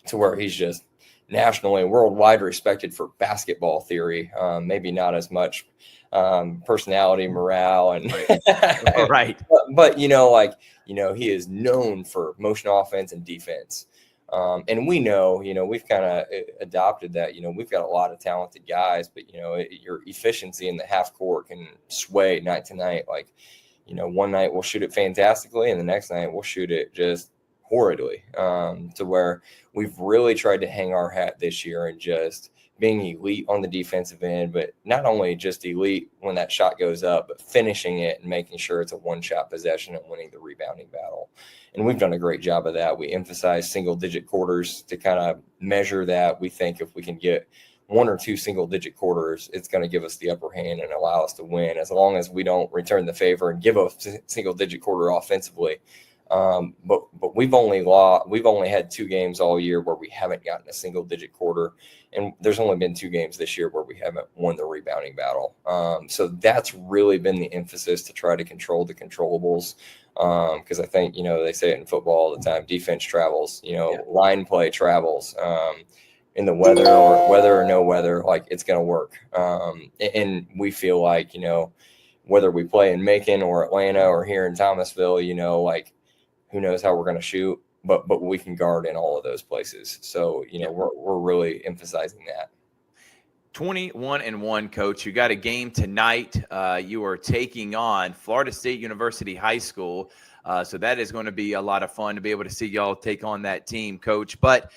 To where he's just nationally and worldwide respected for basketball theory. Maybe not as much personality, morale, and Right. but he is known for motion offense and defense. And we know, we've kind of adopted that, we've got a lot of talented guys, but, your efficiency in the half court can sway night to night. Like, one night we'll shoot it fantastically and the next night we'll shoot it just horridly, to where we've really tried to hang our hat this year and just being elite on the defensive end, but not only just elite when that shot goes up, but finishing it and making sure it's a one-shot possession and winning the rebounding battle. And we've done a great job of that. We emphasize single-digit quarters to kind of measure that. We think if we can get 1 or 2 single-digit quarters, it's going to give us the upper hand and allow us to win, as long as we don't return the favor and give a single-digit quarter offensively. But we've only had 2 games all year where we haven't gotten a single digit quarter. And there's only been 2 games this year where we haven't won the rebounding battle. So that's really been the emphasis, to try to control the controllables. Because I think, they say it in football all the time, defense travels, line play travels, in the weather or no weather, like, it's going to work. And we feel like, whether we play in Macon or Atlanta or here in Thomasville, like, who knows how we're going to shoot, but we can guard in all of those places. So, we're really emphasizing that. 21-1, Coach. You got a game tonight. You are taking on Florida State University High School. So that is going to be a lot of fun to be able to see y'all take on that team, Coach. But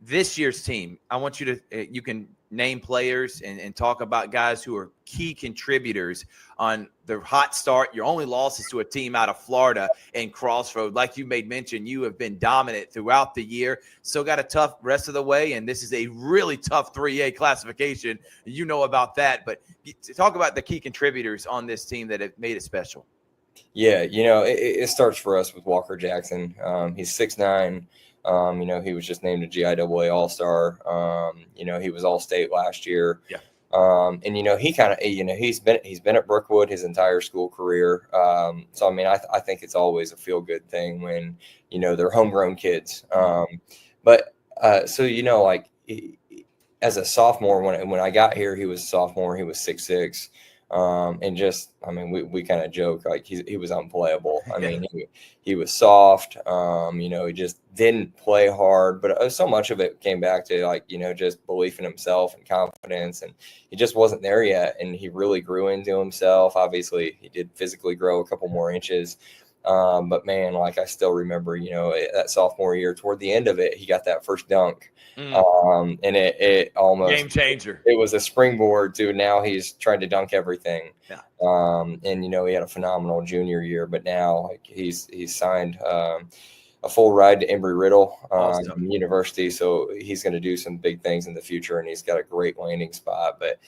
this year's team, I want you to, you can name players and talk about guys who are key contributors on the hot start. Your only loss is to a team out of Florida and Crossroad. Like you made mention, you have been dominant throughout the year. Still got a tough rest of the way, and this is a really tough 3A classification. You know about that, but talk about the key contributors on this team that have made it special. Yeah, it starts for us with Walker Jackson. He's 6'9". He was just named a GIAA All-Star. He was All-State last year. Yeah. And he kind of, he's been at Brookwood his entire school career. So I mean, I think it's always a feel-good thing when they're homegrown kids. But like, as a sophomore, when I got here, he was a sophomore. He was 6'6". And just, I mean, we kind of joke, like, he was unplayable. I mean, he was soft, he just didn't play hard, but so much of it came back to, like, just belief in himself and confidence, and he just wasn't there yet. And he really grew into himself. Obviously he did physically grow a couple more inches. But man, like, I still remember, that sophomore year, toward the end of it, he got that first dunk. And it almost game changer. It was a springboard to now he's trying to dunk everything. Yeah. And he had a phenomenal junior year, but now, like, he's signed a full ride to Embry-Riddle Awesome. University, so he's going to do some big things in the future, and he's got a great landing spot. But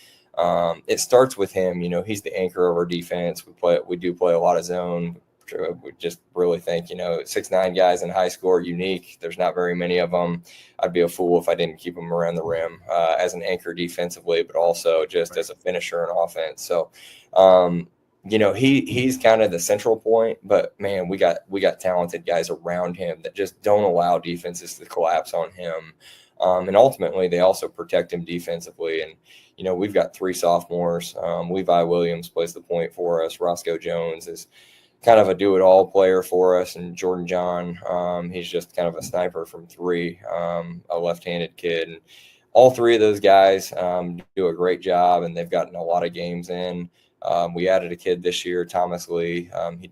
it starts with him. He's the anchor of our defense. We do play a lot of zone. We just really think, 6'9" guys in high school are unique. There's not very many of them. I'd be a fool if I didn't keep them around the rim as an anchor defensively, but also just as a finisher in offense. So, he's kind of the central point, but man, we got talented guys around him that just don't allow defenses to collapse on him. And ultimately they also protect him defensively. And, we've got 3 sophomores. Levi Williams plays the point for us. Roscoe Jones is kind of a do-it-all player for us, and Jordan John, he's just kind of a sniper from 3, a left-handed kid. And all 3 of those guys do a great job, and they've gotten a lot of games in. We added a kid this year, Thomas Lee.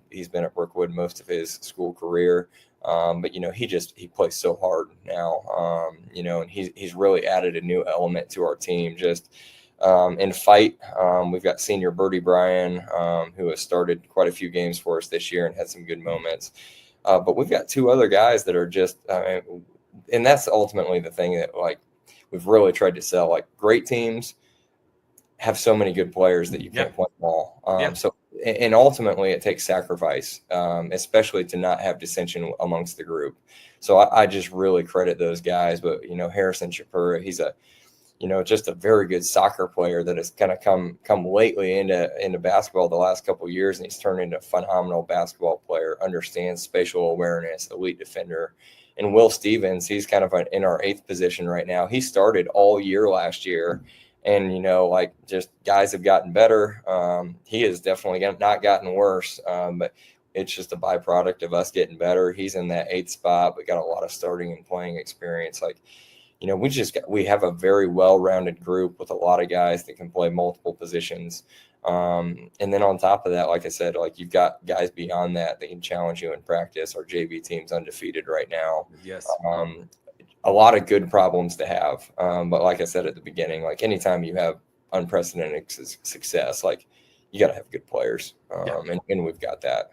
He's been at Brookwood most of his school career, but he plays so hard now. And he's really added a new element to our team. Just in fight, we've got senior Birdie Bryan, who has started quite a few games for us this year and had some good moments. But we've got 2 other guys that are just, and that's ultimately the thing that, like, we've really tried to sell. Like, great teams have so many good players that you can't play them all. So, and ultimately it takes sacrifice, especially to not have dissension amongst the group. So I just really credit those guys. But, Harrison Shapira, just a very good soccer player that has kind of come lately into basketball the last couple of years, and he's turned into a phenomenal basketball player, understands spatial awareness, elite defender. And Will Stevens, he's kind of in our 8th position right now. He started all year last year, and just guys have gotten better. He has definitely not gotten worse, but it's just a byproduct of us getting better. He's in that 8th spot, but got a lot of starting and playing experience. We have a very well-rounded group with a lot of guys that can play multiple positions. And then on top of that, like I said, you've got guys beyond that can challenge you in practice. Our JV team's undefeated right now. Yes. A lot of good problems to have. But like I said at the beginning, anytime you have unprecedented success, you got to have good players. And we've got that.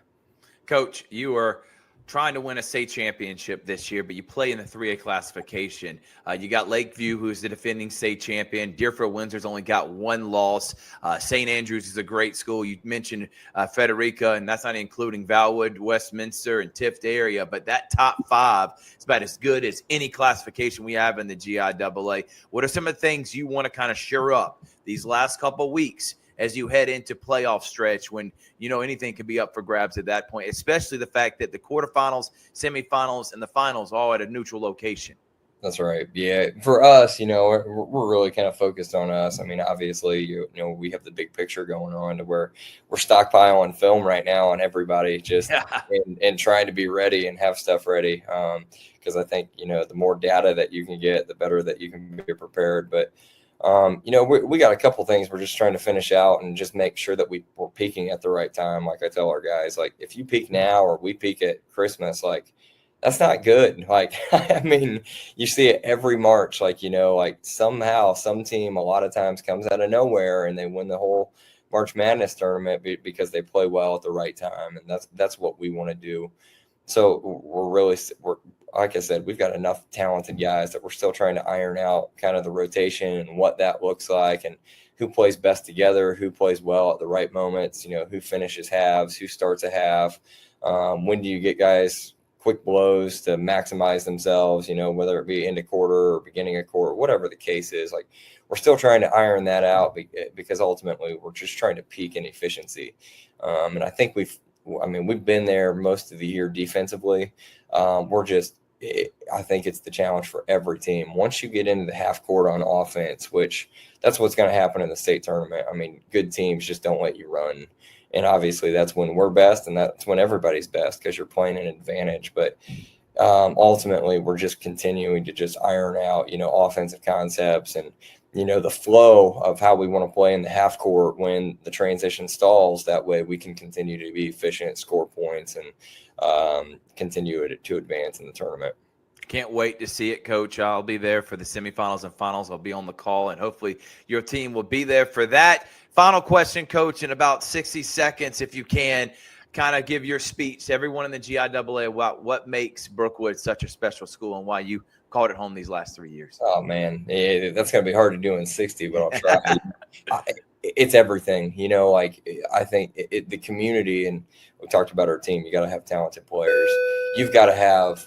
Coach, you are trying to win a state championship this year, but you play in the 3A classification. You got Lakeview, who's the defending state champion. Deerfield Windsor's only got 1 loss. St. Andrews is a great school. You mentioned Frederica, and that's not including Valwood, Westminster, and Tift area, but that top 5 is about as good as any classification we have in the GIAA. What are some of the things you want to kind of shore up these last couple of weeks as you head into playoff stretch when, anything could be up for grabs at that point, especially the fact that the quarterfinals, semifinals, and the finals all at a neutral location? That's right. Yeah. For us, we're really kind of focused on us. I mean, obviously, we have the big picture going on to where we're stockpiling film right now on everybody and trying to be ready and have stuff ready. Because I think, the more data that you can get, the better that you can be prepared. But we got a couple things we're just trying to finish out and just make sure that we're peaking at the right time. Like I tell our guys, if you peak now or we peak at Christmas, that's not good. I mean, you see it every March, somehow some team a lot of times comes out of nowhere and they win the whole March Madness tournament because they play well at the right time. And that's what we want to do. So we're like I said, we've got enough talented guys that we're still trying to iron out kind of the rotation and what that looks like and who plays best together, who plays well at the right moments, who finishes halves, who starts a half. When do you get guys quick blows to maximize themselves, whether it be into quarter or beginning of quarter, whatever the case is. We're still trying to iron that out because ultimately we're just trying to peak in efficiency. And I think we've been there most of the year defensively. I think it's the challenge for every team. Once you get into the half court on offense, which that's what's going to happen in the state tournament. I mean, good teams just don't let you run. And obviously that's when we're best and that's when everybody's best because you're playing an advantage. But ultimately we're just continuing to just iron out, offensive concepts and, the flow of how we want to play in the half court when the transition stalls. That way we can continue to be efficient, score points, and continue to advance in the tournament. Can't wait to see it, Coach. I'll be there for the semifinals and finals. I'll be on the call, and hopefully your team will be there for that. Final question, Coach, in about 60 seconds, if you can, kind of give your speech to everyone in the GIAA about what makes Brookwood such a special school and why you called it home these last 3 years. Oh, man, that's going to be hard to do in 60, but I'll try. It's everything, I think the community, and we talked about our team, you got to have talented players. You've got to have,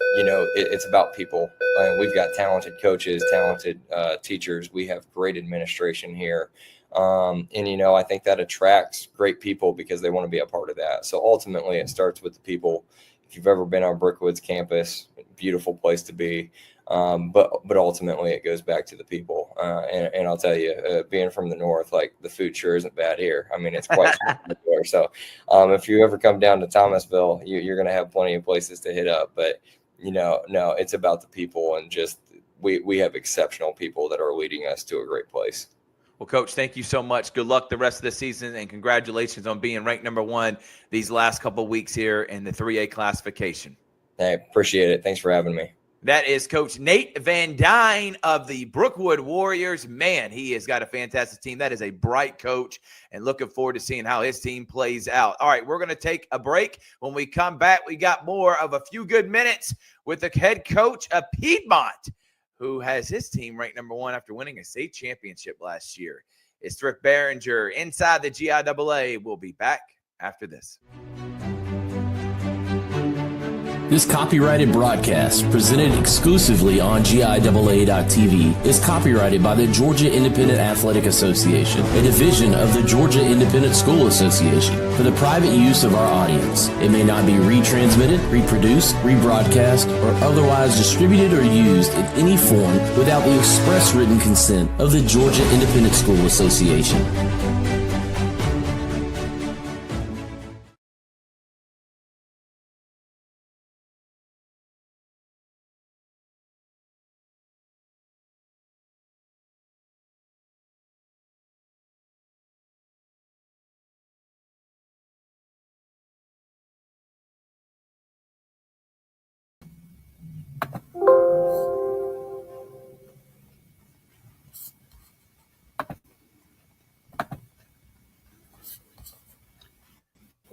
it's about people. And we've got talented coaches, talented teachers. We have great administration here. And I think that attracts great people because they want to be a part of that. So ultimately it starts with the people. If you've ever been on Brookwood's campus, beautiful place to be. But ultimately it goes back to the people. And I'll tell you, being from the north, the food sure isn't bad here. I mean, it's quite there. So if you ever come down to Thomasville, you're going to have plenty of places to hit up. But, no, it's about the people and just we have exceptional people that are leading us to a great place. Well, Coach, thank you so much. Good luck the rest of the season, and congratulations on being ranked #1 these last couple of weeks here in the 3A classification. Hey, appreciate it. Thanks for having me. That is Coach Nate Van Dyne of the Brookwood Warriors. Man, he has got a fantastic team. That is a bright coach, and looking forward to seeing how his team plays out. All right, we're going to take a break. When we come back, we got more of a few good minutes with the head coach of Piedmont, who has his team ranked #1 after winning a state championship last year. It's Thrift Barringer inside the GIAA. We'll be back after this. This copyrighted broadcast, presented exclusively on GIAA.tv, is copyrighted by the Georgia Independent Athletic Association, a division of the Georgia Independent School Association, for the private use of our audience. It may not be retransmitted, reproduced, rebroadcast, or otherwise distributed or used in any form without the express written consent of the Georgia Independent School Association.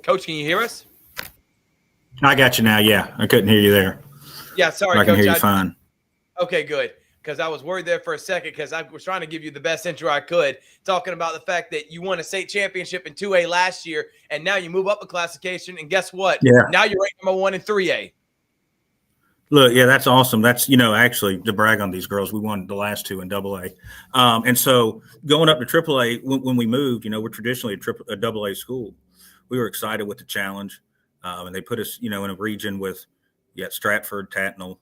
Coach, can you hear us? I got you now. Yeah, I couldn't hear you there. Yeah, sorry, I can Coach. hear you fine. Okay, good. Because I was worried there for a second because I was trying to give you the best intro I could, talking about the fact that you won a state championship in 2A last year, and now you move up a classification, and guess what? Yeah. Now you're ranked number 1 in 3A. Look, yeah, that's awesome. That's, actually, to brag on these girls, we won the last 2 in AA. And so going up to AAA, when we moved, we're traditionally a AA school. We were excited with the challenge. And they put us, in a region with Stratford, Tatnall,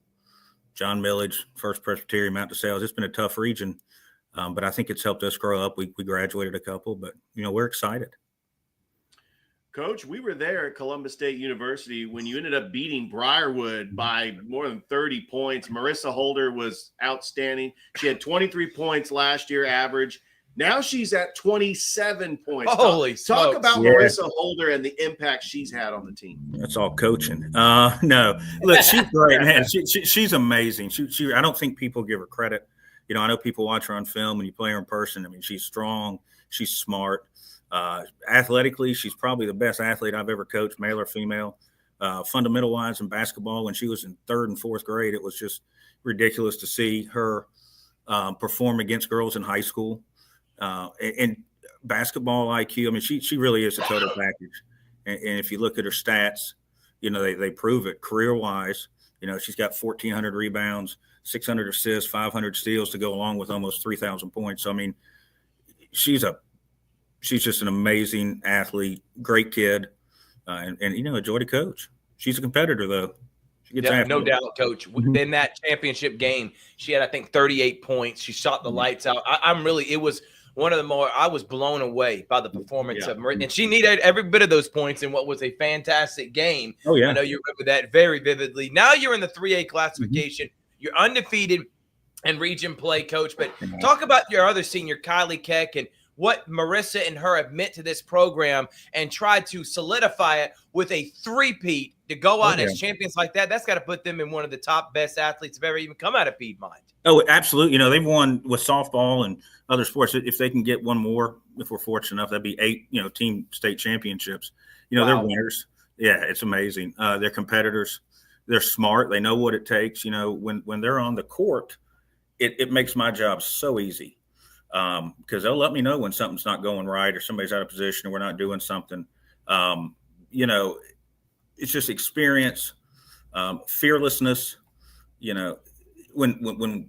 John Millage, First Presbyterian, Mount DeSales. It's been a tough region, but I think it's helped us grow up. We graduated a couple, but, we're excited. Coach, we were there at Columbus State University when you ended up beating Briarwood by more than 30 points. Marissa Holder was outstanding. She had 23 points last year average. Now she's at 27 points. Holy Talk smokes. about Marissa Holder and the impact she's had on the team. That's all coaching. No, look, she's great, man. She's amazing. She I don't think people give her credit. I know people watch her on film and you play her in person. I mean, she's strong. She's smart. Athletically, she's probably the best athlete I've ever coached, male or female. Fundamental wise in basketball, when she was in 3rd and 4th grade, it was just ridiculous to see her perform against girls in high school. And basketball IQ, I mean, she really is a total package. And if you look at her stats, they prove it career wise. She's got 1,400 rebounds, 600 assists, 500 steals to go along with almost 3,000 points. So, I mean, she's just an amazing athlete, great kid, and a joy to coach. She's a competitor, though. No doubt, Coach. Within that championship game, she had, I think, 38 points. She shot the lights out. It was one of the more, I was blown away by the performance of Marie. And she needed every bit of those points in what was a fantastic game. Oh, yeah. I know you remember that very vividly. Now you're in the 3A classification. You're undefeated in region play, Coach. But talk about your other senior, Kylie Keck, and what Marissa and her have meant to this program and tried to solidify it with a three-peat to go out as champions like that. That's got to put them in one of the top best athletes have ever even come out of Piedmont. Oh, absolutely. They've won with softball and other sports. If they can get one more, if we're fortunate enough, that'd be 8, team state championships. They're winners. Yeah, it's amazing. They're competitors. They're smart. They know what it takes. When they're on the court, it makes my job so easy. Because they'll let me know when something's not going right or somebody's out of position or we're not doing something. It's just experience, fearlessness. When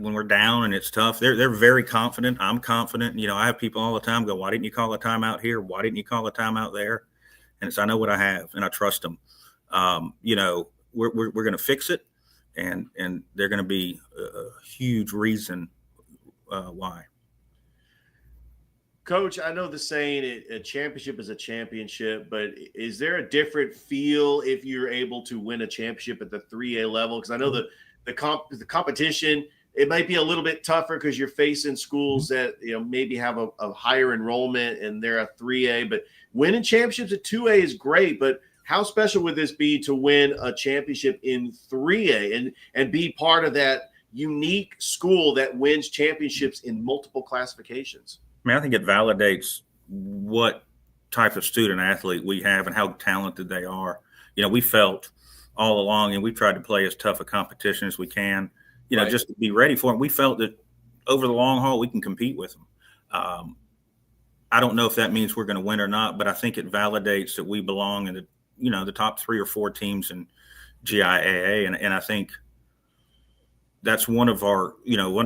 we're down and it's tough, they're very confident. I'm confident. I have people all the time go, "Why didn't you call a timeout here? Why didn't you call a timeout there?" And it's, I know what I have and I trust them. We're going to fix it, and they're going to be a huge reason why. Coach, I know the saying, a championship is a championship, but is there a different feel if you're able to win a championship at the 3A level? Because I know the competition, it might be a little bit tougher because you're facing schools that maybe have a higher enrollment and they're a 3A. But winning championships at 2A is great. But how special would this be to win a championship in 3A and be part of that unique school that wins championships in multiple classifications? I mean, I think it validates what type of student athlete we have and how talented they are. We felt all along, and we've tried to play as tough a competition as we can, just to be ready for it. We felt that over the long haul, we can compete with them. I don't know if that means we're going to win or not, but I think it validates that we belong in the top 3 or 4 teams in GIAA, and I think that's one of our,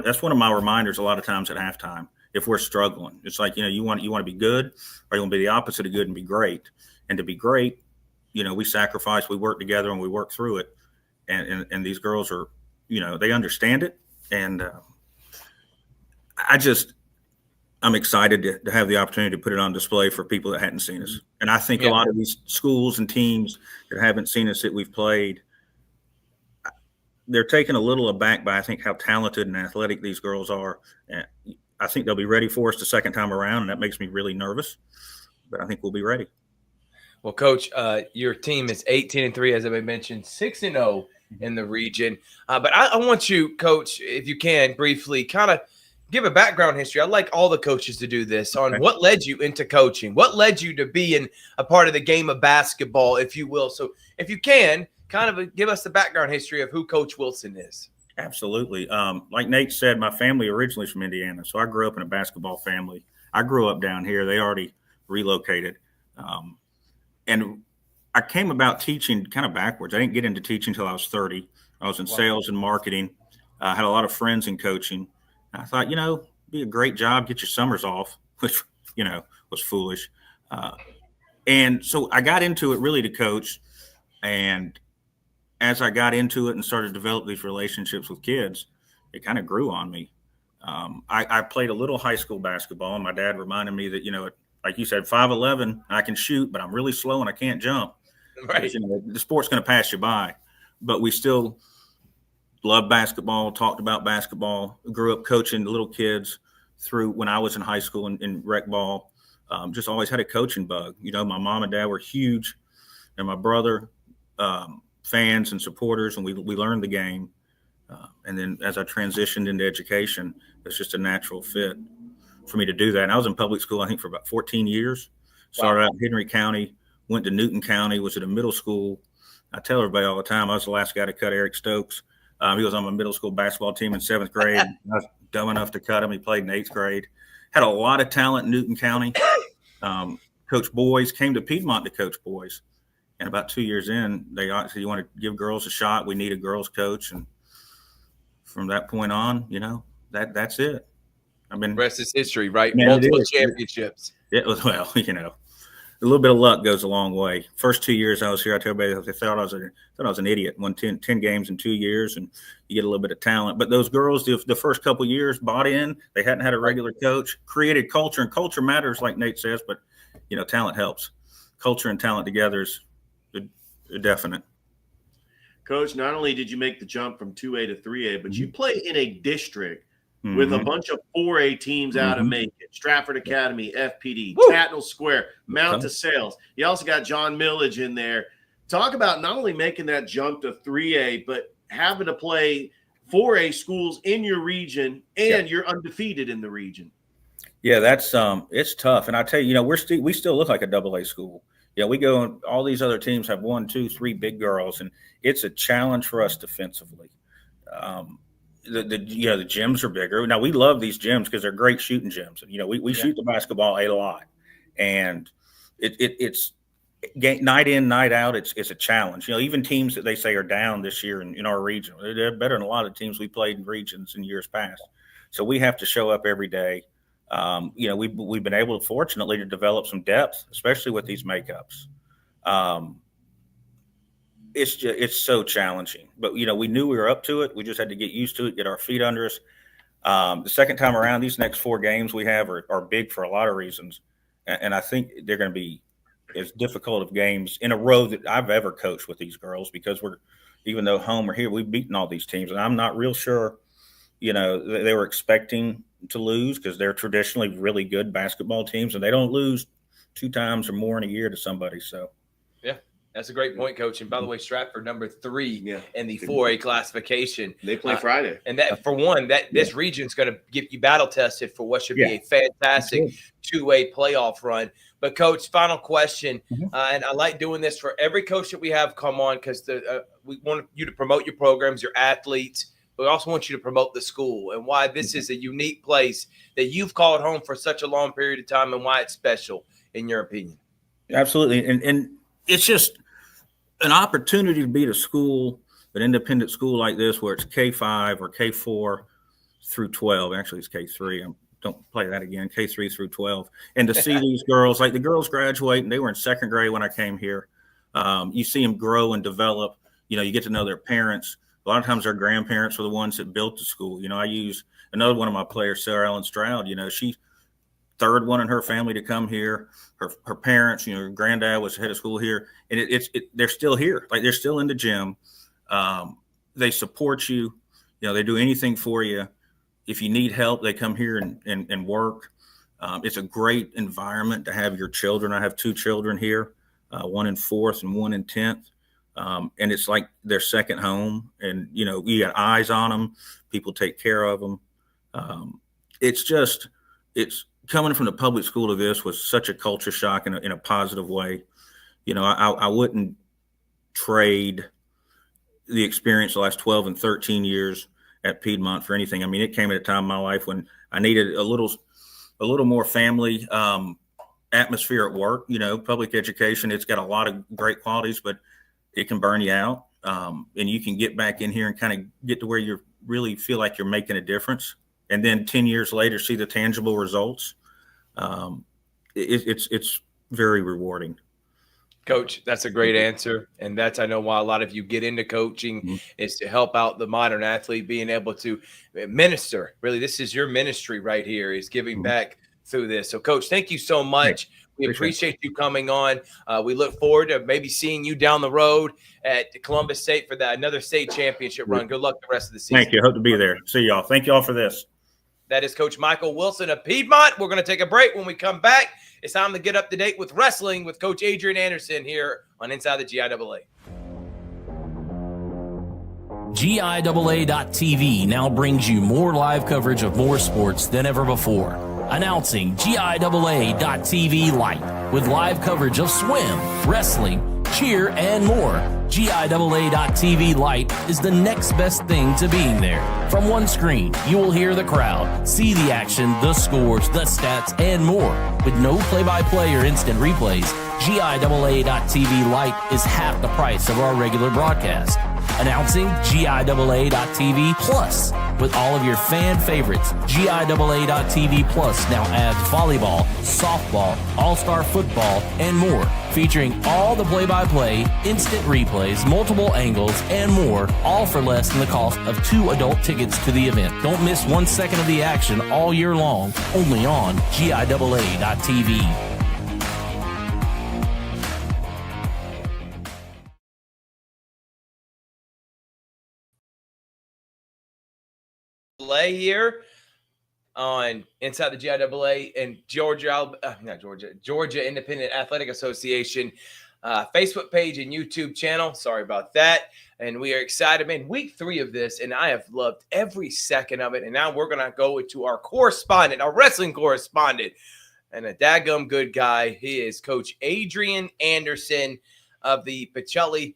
that's one of my reminders a lot of times at halftime. If we're struggling, it's like, you want to be good, or you want to be the opposite of good and be great. And to be great, we sacrifice, we work together, and we work through it. And these girls are, they understand it. And I'm excited to have the opportunity to put it on display for people that hadn't seen us. And I think a lot of these schools and teams that haven't seen us that we've played, they're taken a little aback by, I think, how talented and athletic these girls are. And I think they'll be ready for us the second time around, and that makes me really nervous. But I think we'll be ready. Well, Coach, your team is 18-3, as I mentioned, 6-0 in the region. But I want you, Coach, if you can, briefly kind of give a background history. I'd like all the coaches to do this on what led you into coaching, what led you to being a part of the game of basketball, if you will. So if you can, kind of give us the background history of who Coach Wilson is. Absolutely. Like Nate said, my family originally is from Indiana, so I grew up in a basketball family. I grew up down here. They already relocated. And I came about teaching kind of backwards. I didn't get into teaching until I was 30. I was in sales and marketing. I had a lot of friends in coaching. And I thought, it'd be a great job, get your summers off, which, was foolish. And so I got into it really to coach. And as I got into it and started to develop these relationships with kids, it kind of grew on me. I played a little high school basketball, and my dad reminded me that, like you said, 5'11", I can shoot, but I'm really slow and I can't jump. Right. The sport's going to pass you by. But we still loved basketball, talked about basketball, grew up coaching little kids through when I was in high school in rec ball. Just always had a coaching bug. My mom and dad were huge, and my brother fans and supporters, and we learned the game. And then as I transitioned into education, it's just a natural fit for me to do that. And I was in public school, I think, for about 14 years. Started out in Henry County, went to Newton County, was at a middle school. I tell everybody all the time, I was the last guy to cut Eric Stokes. He was on my middle school basketball team in 7th grade. I was dumb enough to cut him. He played in 8th grade. Had a lot of talent in Newton County. Coach boys, came to Piedmont to coach boys. And about 2 years in, they said, you want to give girls a shot? We need a girls coach. And from that point on, that's it. The rest is history, right? Man, multiple championships. It was, a little bit of luck goes a long way. First 2 years I was here, I tell everybody they thought I was an idiot. Won 10 games in 2 years, and you get a little bit of talent. But those girls, the first couple of years, bought in. They hadn't had a regular coach, created culture, and culture matters, like Nate says. But talent helps. Culture and talent together is definite. Coach, not only did you make the jump from 2A to 3A, but you play in a district with a bunch of 4A teams out of Macon, Stratford Academy, FPD, Tatnall Square, Mount to Sales. You also got John Millage in there. Talk about not only making that jump to 3A, but having to play 4A schools in your region, and you're undefeated in the region. Yeah, that's it's tough. And I tell you, we still look like a AA school. Yeah, we go and all these other teams have 1, 2, 3 big girls, and it's a challenge for us defensively. The gyms are bigger. Now we love these gyms because they're great shooting gyms. We shoot the basketball a lot, and it's night in, night out. It's a challenge. Even teams that they say are down this year in our region, they're better than a lot of teams we played in regions in years past. So we have to show up every day. We've been able, fortunately, to develop some depth, especially with these makeups. It's so challenging, but we knew we were up to it. We just had to get used to it, get our feet under us. The second time around, these next 4 games we have are big for a lot of reasons, and I think they're going to be as difficult of games in a row that I've ever coached with these girls, because even though home or here, we've beaten all these teams, and I'm not real sure, they were expecting to lose, because they're traditionally really good basketball teams, and they don't lose 2 times or more in a year to somebody. So, yeah, that's a great point, Coach. And by the way, Stratford number 3 in the 4A classification. They play Friday, and that for one, this region's going to get you battle tested for what should be a fantastic 2A playoff run. But Coach, final question, and I like doing this for every coach that we have come on, because we want you to promote your programs, your athletes. We also want you to promote the school and why this is a unique place that you've called home for such a long period of time, and why it's special, in your opinion. Absolutely. And it's just, an opportunity to be at a school, an independent school like this, where it's K5 or K4 through 12. Actually, it's K3. Don't play that again. K3 through 12, and to see these girls, like the girls graduate, and they were in second grade when I came here. You see them grow and develop. You get to know their parents. A lot of times, their grandparents were the ones that built the school. I use another one of my players, Sarah Ellen Stroud. She third one in her family to come here. Her parents, her granddad was head of school here, and they're still here. Like, they're still in the gym. They support you. They do anything for you. If you need help, they come here and work. It's a great environment to have your children. I have 2 children here, one in 4th and one in 10th. And it's like their second home. And, you got eyes on them. People take care of them. It's coming from the public school to this was such a culture shock in a positive way. I wouldn't trade the experience the last 12 and 13 years at Piedmont for anything. I mean, it came at a time in my life when I needed a little more family atmosphere at work. Public education, it's got a lot of great qualities, but it can burn you out. And you can get back in here and kind of get to where you really feel like you're making a difference. And then 10 years later, see the tangible results. It's very rewarding. Coach, that's a great answer. And that's, I know, why a lot of you get into coaching is to help out the modern athlete, being able to minister. Really, this is your ministry right here, is giving back through this. So, Coach, thank you so much. We appreciate you coming on. We look forward to maybe seeing you down the road at Columbus State for another state championship run. Good luck the rest of the season. Thank you. Hope to be there. See y'all. Thank y'all for this. That is Coach Michael Wilson of Piedmont. We're going to take a break. When we come back, it's time to get up to date with wrestling with Coach Adrian Anderson here on Inside the GIAA. GIAA.TV now brings you more live coverage of more sports than ever before. Announcing GIAA.TV Lite with live coverage of swim, wrestling, cheer, and more. GIAA.TV Lite is the next best thing to being there. From one screen, you will hear the crowd, see the action, the scores, the stats, and more. With no play-by-play or instant replays, GIAA.TV Lite is half the price of our regular broadcast. Announcing GIAA.TV Plus. With all of your fan favorites, GIAA.TV Plus now adds volleyball, softball, all-star football, and more. Featuring all the play-by-play, instant replays, multiple angles, and more, all for less than the cost of 2 adult tickets to the event. Don't miss 1 second of the action all year long, only on GIAA.TV. Here on Inside the GIAA and Georgia Independent Athletic Association Facebook page and YouTube channel. Sorry about that. And we are excited, man. Week 3 of this, and I have loved every second of it. And now we're going to go to our correspondent, our wrestling correspondent, and a daggum good guy. He is Coach Adrian Anderson of the Pacelli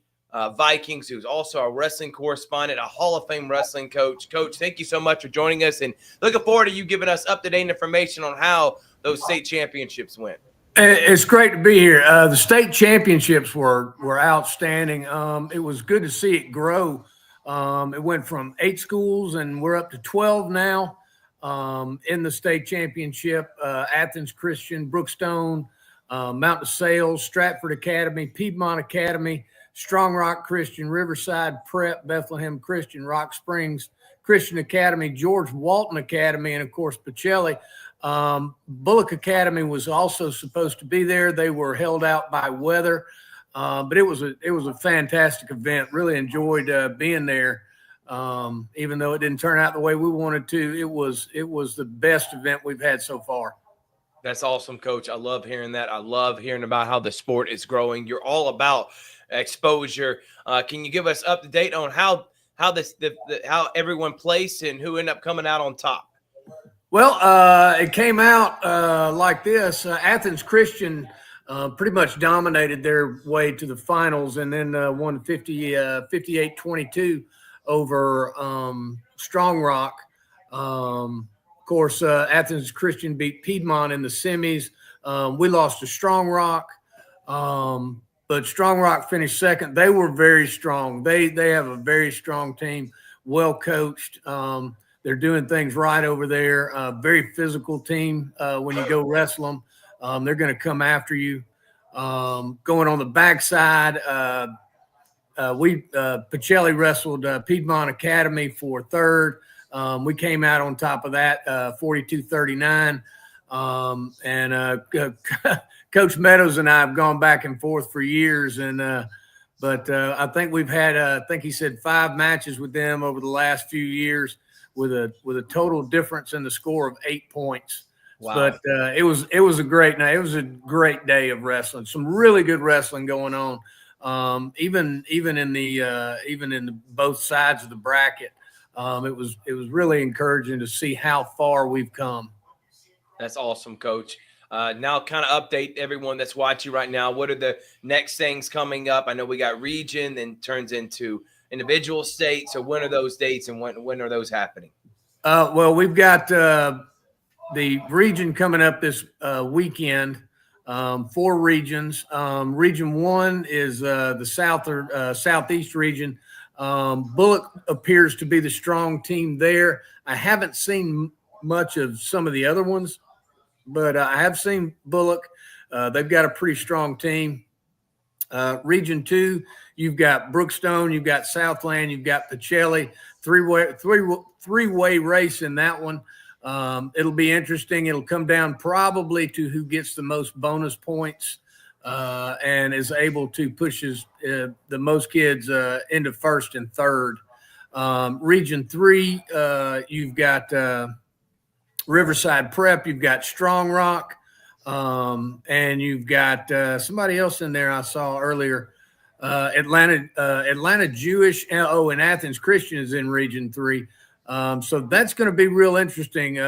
Vikings, who's also a wrestling correspondent, a Hall of Fame wrestling coach. Coach, thank you so much for joining us, and looking forward to you giving us up-to-date information on how those state championships went. It's great to be here. The state championships were outstanding. It was good to see it grow. It went from 8 schools, and we're up to 12 now in the state championship. Athens Christian, Brookstone, Mountain Sales, Stratford Academy, Piedmont Academy, Strong Rock Christian, Riverside Prep, Bethlehem Christian, Rock Springs Christian Academy, George Walton Academy, and, of course, Pacelli. Bullock Academy was also supposed to be there. They were held out by weather, but it was a fantastic event. Really enjoyed being there, even though it didn't turn out the way we wanted to. It was the best event we've had so far. That's awesome, Coach. I love hearing that. I love hearing about how the sport is growing. You're all about exposure. Can you give us up to date on how everyone placed and who ended up coming out on top? Well, it came out like this. Athens Christian pretty much dominated their way to the finals, and then won 58-22 over Strong Rock. Of course, Athens Christian beat Piedmont in the semis. We lost to Strong Rock. but Strong Rock finished second. They were very strong. They have a very strong team, well coached. They're doing things right over there. Very physical team. When you go wrestle them, they're going to come after you. Going on the backside, Pacelli wrestled Piedmont Academy for third. We came out on top of that, 42-39. Coach Meadows and I have gone back and forth for years, but I think we've had, I think he said 5 matches with them over the last few years with a total difference in the score of 8 points. Wow. But it was a great night. It was a great day of wrestling. Some really good wrestling going on. Even in the both sides of the bracket. It was really encouraging to see how far we've come. That's awesome, Coach. Now kind of update everyone that's watching right now. What are the next things coming up? I know we got region, then turns into individual state. So when are those dates and when are those happening? Well, we've got the region coming up this weekend. 4 regions. Region 1 is the south or southeast region. Bullock appears to be the strong team there. I haven't seen much of some of the other ones, but I have seen Bullock. They've got a pretty strong team. Region 2, you've got Brookstone, you've got Southland, you've got Pacelli. Three-way race in that one. It'll be interesting. It'll come down probably to who gets the most bonus points and is able to push the most kids into first and third. Region 3, you've got Riverside Prep, you've got Strong Rock, and you've got somebody else in there I saw earlier. Atlanta Jewish, and Athens Christian is in Region 3. So that's going to be real interesting.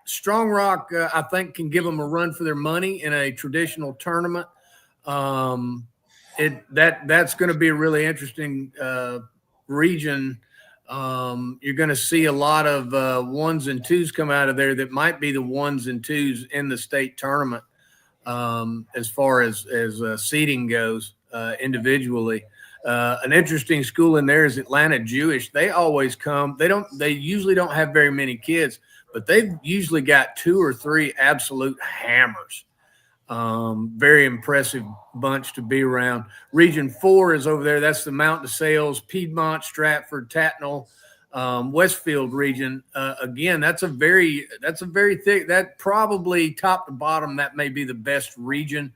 Strong Rock, I think, can give them a run for their money in a traditional tournament. That's going to be a really interesting region. You're going to see a lot of 1s and 2s come out of there that might be the 1s and 2s in the state tournament as far as seeding goes individually. An interesting school in there is Atlanta Jewish. They always come. They usually don't have very many kids, but they've usually got 2 or 3 absolute hammers. Very impressive bunch to be around. Region 4 is over there. That's the Mount DeSales, Piedmont, Stratford, Tatnall, Westfield region. Again, that's a very thick. That probably top to bottom, that may be the best region.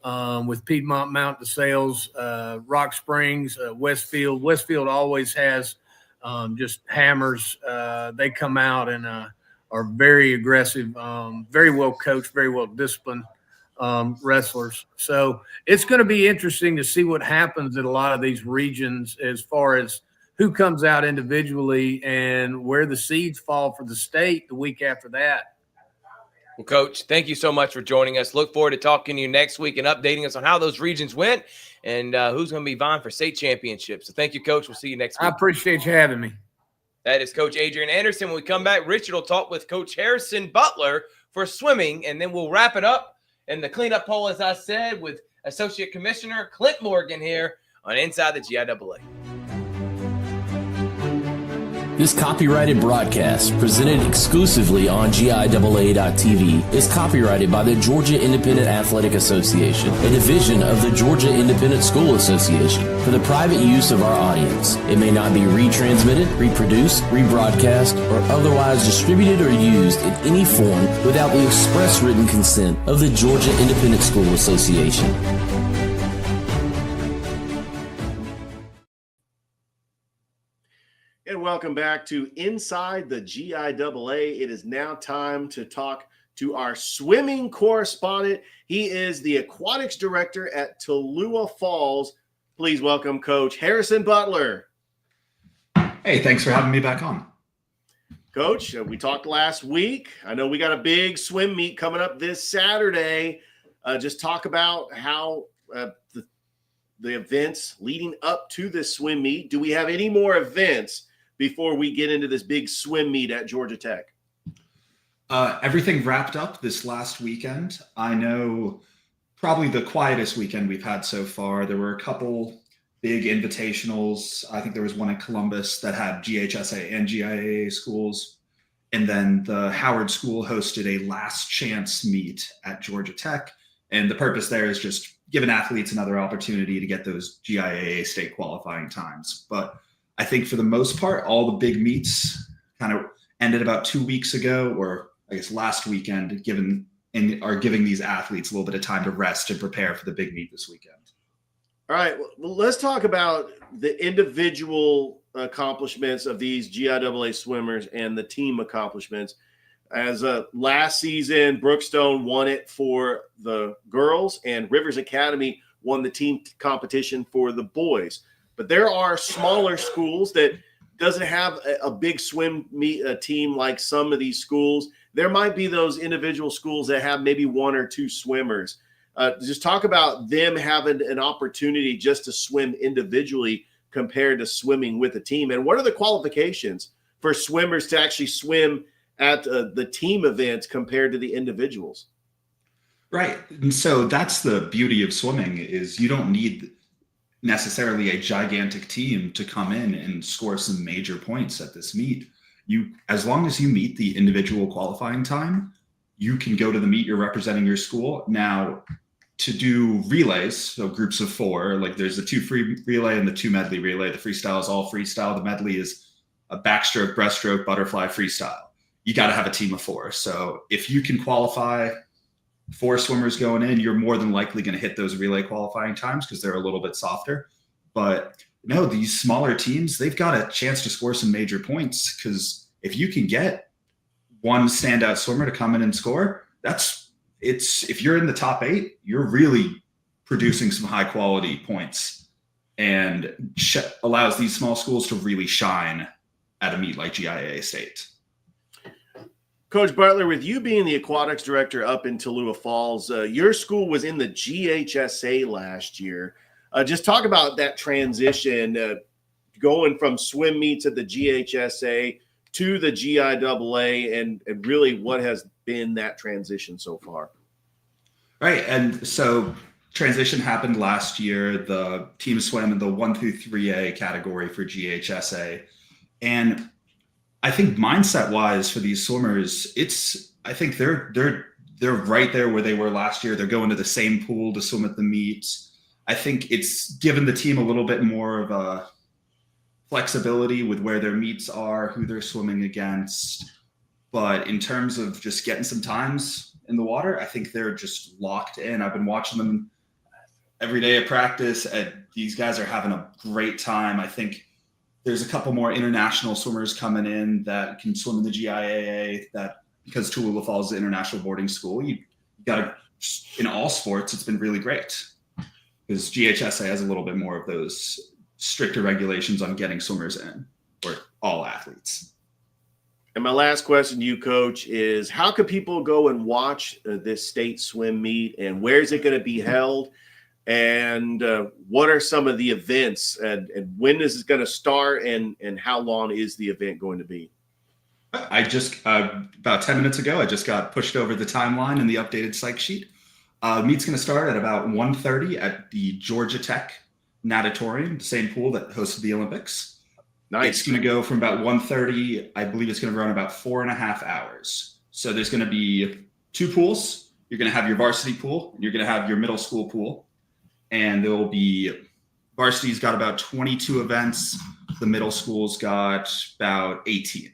With Piedmont, Mount DeSales, Rock Springs, Westfield. Westfield always has just hammers. They come out and are very aggressive, very well coached, very well disciplined wrestlers. So it's going to be interesting to see what happens in a lot of these regions as far as who comes out individually and where the seeds fall for the state the week after that. Well, Coach, thank you so much for joining us. Look forward to talking to you next week and updating us on how those regions went and who's going to be vying for state championships. So thank you, Coach. We'll see you next week. I appreciate you having me. That is Coach Adrian Anderson. When we come back, Richard will talk with Coach Harrison Butler for swimming, and then we'll wrap it up in the cleanup poll, as I said, with Associate Commissioner Clint Morgan here on Inside the GIAA. This copyrighted broadcast, presented exclusively on GIAA.tv, is copyrighted by the Georgia Independent Athletic Association, a division of the Georgia Independent School Association, for the private use of our audience. It may not be retransmitted, reproduced, rebroadcast, or otherwise distributed or used in any form without the express written consent of the Georgia Independent School Association. And welcome back to Inside the GIAA. It is now time to talk to our swimming correspondent. He is the aquatics director at Tallulah Falls. Please welcome Coach Harrison Butler. Hey, thanks for having me back on. Coach, we talked last week. I know we got a big swim meet coming up this Saturday. Just talk about how the events leading up to this swim meet. Do we have any more events before we get into this big swim meet at Georgia Tech? Everything wrapped up this last weekend. I know probably the quietest weekend we've had so far. There were a couple big invitationals. I think there was one in Columbus that had GHSA and GIAA schools. And then the Howard School hosted a last chance meet at Georgia Tech. And the purpose there is just giving athletes another opportunity to get those GIAA state qualifying times. But I think for the most part, all the big meets kind of ended about 2 weeks ago, or I guess last weekend, are giving these athletes a little bit of time to rest and prepare for the big meet this weekend. All right, well, let's talk about the individual accomplishments of these GIAA swimmers and the team accomplishments. As last season, Brookstone won it for the girls, and Rivers Academy won the team competition for the boys. But there are smaller schools that doesn't have a big swim meet team like some of these schools. There might be those individual schools that have maybe one or two swimmers. Just talk about them having an opportunity just to swim individually compared to swimming with a team. And what are the qualifications for swimmers to actually swim at the team events compared to the individuals? Right. And so that's the beauty of swimming, is you don't need necessarily a gigantic team to come in and score some major points at this meet. As long as you meet the individual qualifying time, you can go to the meet. You're representing your school. Now, to do relays, so groups of 4, like there's the 2 free relay and the 2 medley relay. The freestyle is all freestyle. The medley is a backstroke, breaststroke, butterfly, freestyle. You got to have a team of 4. So if you can qualify 4 swimmers going in, you're more than likely going to hit those relay qualifying times because they're a little bit softer. But no, these smaller teams, they've got a chance to score some major points, because if you can get one standout swimmer to come in and score, if you're in the top 8, you're really producing some high quality points, and allows these small schools to really shine at a meet like GIAA State. Coach Butler, with you being the aquatics director up in Tallulah Falls, your school was in the GHSA last year. Just talk about that transition, going from swim meets at the GHSA to the GIAA, and really what has been that transition so far. Right. And so transition happened last year. The team swam in the 1 through 3A category for GHSA. And I think mindset wise for these swimmers, I think they're right there where they were last year. They're going to the same pool to swim at the meets. I think it's given the team a little bit more of a flexibility with where their meets are, who they're swimming against. But in terms of just getting some times in the water, I think they're just locked in. I've been watching them every day at practice, and these guys are having a great time. I think there's a couple more international swimmers coming in that can swim in the GIAA, that because Tallulah Falls is an international boarding school, you got to, in all sports, it's been really great, because GHSA has a little bit more of those stricter regulations on getting swimmers in, or all athletes. And my last question to you, Coach, is how can people go and watch this state swim meet, and where is it going to be held? And what are some of the events, and when is it going to start, and how long is the event going to be? I just, about 10 minutes ago, I just got pushed over the timeline in the updated psych sheet. Meet's going to start at about 1:30 at the Georgia Tech Natatorium, the same pool that hosted the Olympics. Nice. It's going to go from about 1:30. I believe it's going to run about 4.5 hours. So there's going to be 2 pools. You're going to have your varsity pool, and you're going to have your middle school pool. And there will be, varsity's got about 22 events. The middle school's got about 18.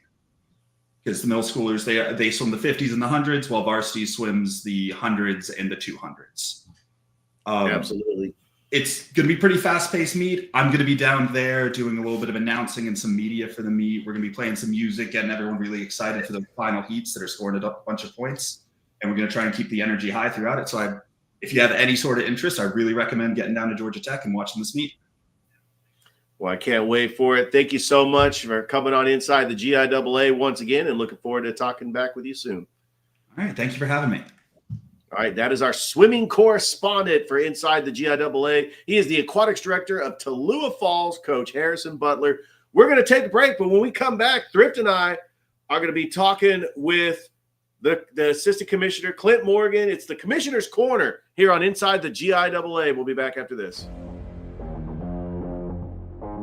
Because the middle schoolers, they swim the 50s and the 100s, while varsity swims the 100s and the 200s. Absolutely. It's going to be pretty fast-paced meet. I'm going to be down there doing a little bit of announcing and some media for the meet. We're going to be playing some music, getting everyone really excited for the final heats that are scoring a bunch of points. And we're going to try and keep the energy high throughout it. So if you have any sort of interest, I really recommend getting down to Georgia Tech and watching this meet. Well, I can't wait for it. Thank you so much for coming on Inside the GIAA once again, and looking forward to talking back with you soon. All right. Thank you for having me. All right. That is our swimming correspondent for Inside the GIAA. He is the aquatics director of Tallulah Falls, Coach Harrison Butler. We're going to take a break, but when we come back, Thrift and I are going to be talking with the assistant commissioner, Clint Morgan. It's the Commissioner's Corner here on Inside the GIAA. We'll be back after this.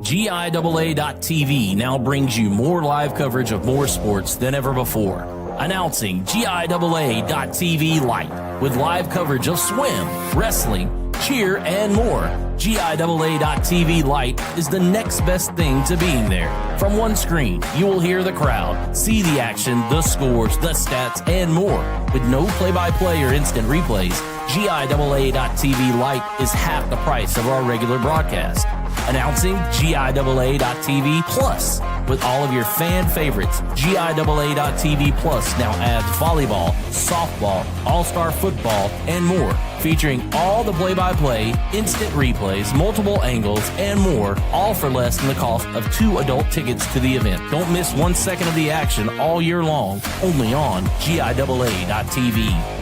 GIAA.TV now brings you more live coverage of more sports than ever before. Announcing GIAA.TV Lite with live coverage of swim, wrestling, cheer, and more. GIAA.TV Lite is the next best thing to being there. From one screen, you will hear the crowd, see the action, the scores, the stats, and more. With no play-by-play or instant replays, GIAA.TV Lite is half the price of our regular broadcast. Announcing GIAA.TV Plus. With all of your fan favorites, GIAA.TV Plus now adds volleyball, softball, all-star football, and more. Featuring all the play-by-play, instant replays, multiple angles, and more, all for less than the cost of 2 adult tickets to the event. Don't miss 1 second of the action all year long, only on GIAA.TV.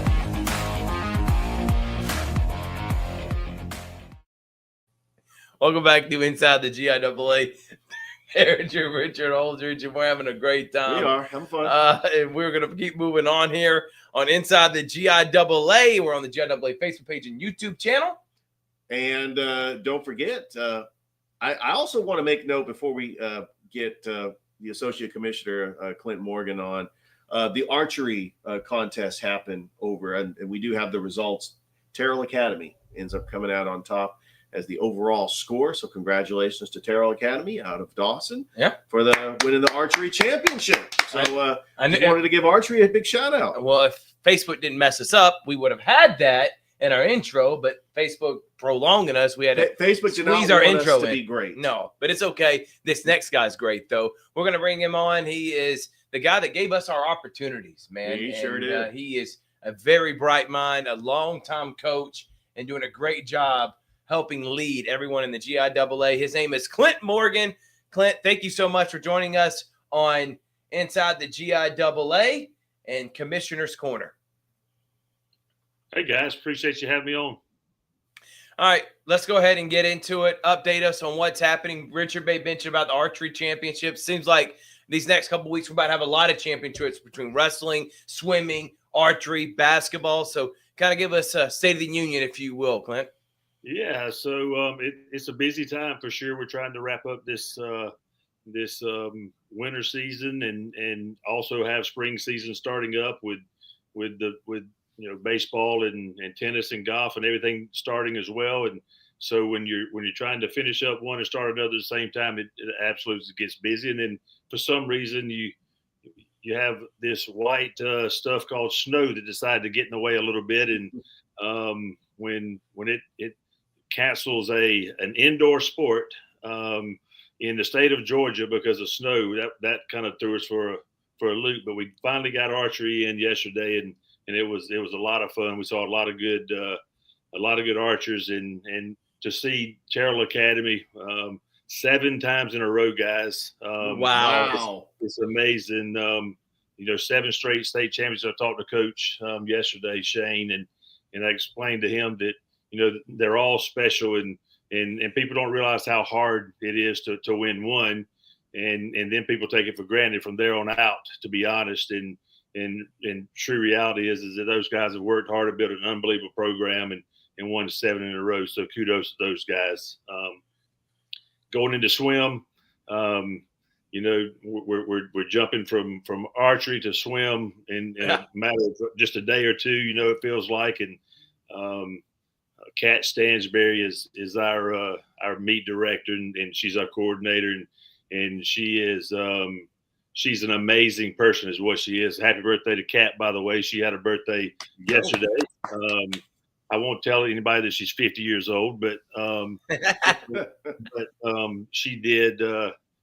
Welcome back to Inside the GIAA. Barringer, Richard, Holdridge, and we're having a great time. We are having fun. And we're going to keep moving on here on Inside the GIAA. We're on the GIAA Facebook page and YouTube channel. And don't forget, I also want to make note before we get the Associate Commissioner, Clint Morgan, on. The archery contest happened over, and we do have the results. Terrell Academy ends up coming out on top as the overall score. So congratulations to Terrell Academy out of Dawson for the winning the archery championship. So I wanted to give archery a big shout out. Well, if Facebook didn't mess us up, we would have had that in our intro, but Facebook prolonging us, we had to Facebook did not squeeze our want intro us to in. be great. No, but it's okay. This next guy's great, though. We're going to bring him on. He is the guy that gave us our opportunities, man. He sure did. He is a very bright mind, a long-time coach, and doing a great job helping lead everyone in the GIAA. His name is Clint Morgan. Clint, thank you so much for joining us on Inside the GIAA and Commissioner's Corner. Hey, guys. Appreciate you having me on. All right, let's go ahead and get into it. Update us on what's happening. Richard Bay mentioned about the archery championship. Seems like these next couple of weeks we're about to have a lot of championships between wrestling, swimming, archery, basketball. So kind of give us a State of the Union, if you will, Clint. Yeah, so it's a busy time for sure. We're trying to wrap up this winter season and also have spring season starting up with baseball and tennis and golf and everything starting as well. And so when you're trying to finish up one and start another at the same time, it absolutely gets busy. And then for some reason you have this white stuff called snow that decided to get in the way a little bit. And when it cancels an indoor sport in the state of Georgia because of snow, that kind of threw us for a loop. But we finally got archery in yesterday, and it was a lot of fun. We saw a lot of good archers, and to see Terrell Academy 7 times in a row, guys. Wow, it's amazing. 7 straight state champions. I talked to Coach yesterday, Shane, and I explained to him that they're all special, and people don't realize how hard it is to win one, and then people take it for granted from there on out, to be honest. And true reality is that those guys have worked hard to build an unbelievable program and won 7 in a row. So kudos to those guys. Going into swim, we're jumping from archery to swim in a matter of just a day or two. It feels like, and Kat Stansberry is our meet director, and she's our coordinator, and she is she's an amazing person, is what she is. Happy birthday to Kat, by the way. She had a birthday yesterday. I won't tell anybody that she's 50 years old, but she did.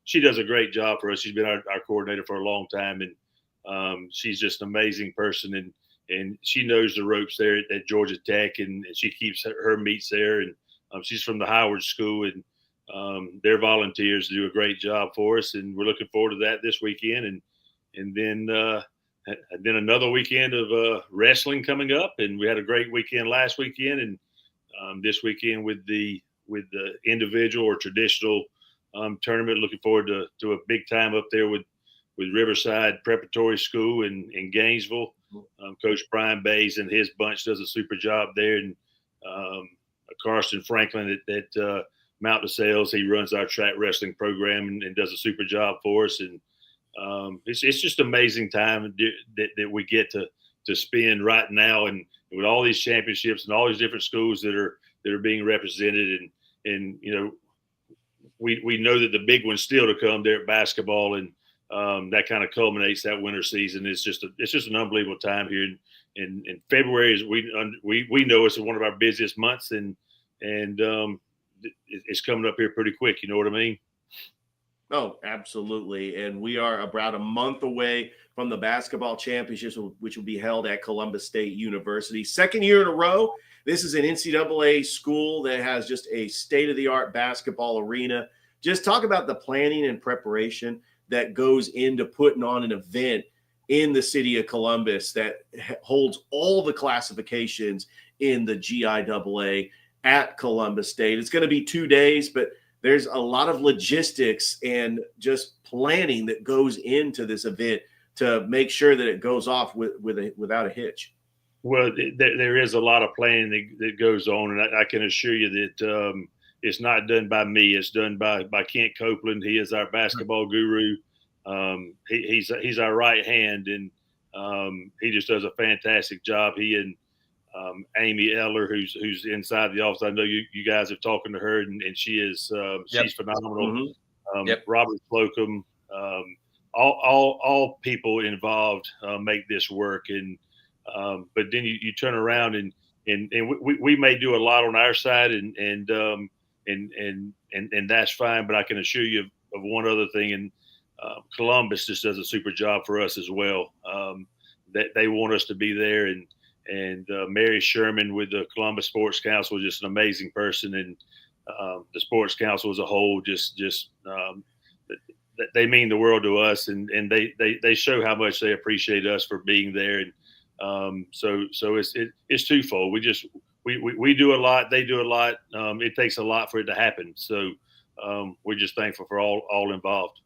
She does a great job for us. She's been our coordinator for a long time, and she's just an amazing person, and she knows the ropes there at Georgia Tech, and she keeps her meets there. And she's from the Howard School, and their volunteers do a great job for us, and we're looking forward to that this weekend, and then another weekend of wrestling coming up, and we had a great weekend last weekend, and this weekend with the individual or traditional tournament. Looking forward to a big time up there with Riverside Preparatory School in Gainesville. Coach Brian Bays and his bunch does a super job there, and Carson Franklin at Mount DeSales, he runs our track wrestling program and does a super job for us. And it's just amazing time that we get to spend right now, and with all these championships and all these different schools that are being represented, and we know that the big one's still to come there at basketball, and that kind of culminates that winter season. It's just an unbelievable time here. And February is we know it's one of our busiest months, and it's coming up here pretty quick. You know what I mean? Oh, absolutely. And we are about a month away from the basketball championships, which will be held at Columbus State University. Second year in a row. This is an NCAA school that has just a state-of-the-art basketball arena. Just talk about the planning and preparation that goes into putting on an event in the city of Columbus that holds all the classifications in the GIAA at Columbus State. It's going to be 2 days, but there's a lot of logistics and just planning that goes into this event to make sure that it goes off without a hitch. Well, there is a lot of planning that goes on, and I can assure you that it's not done by me. It's done by Kent Copeland. He is our basketball guru. He's our right hand, and he just does a fantastic job. He and Amy Eller, who's inside the office. I know you guys have talked to her, and she is she's phenomenal. Mm-hmm. Robert Slocum, all people involved make this work, and but then you turn around and we may do a lot on our side, and that's fine. But I can assure you of one other thing, and Columbus just does a super job for us as well. That they want us to be there, and Mary Sherman with the Columbus Sports Council is just an amazing person, and the Sports Council as a whole just they mean the world to us, and they show how much they appreciate us for being there, and so it's twofold. We do a lot, they do a lot. It takes a lot for it to happen, so we're just thankful for all involved.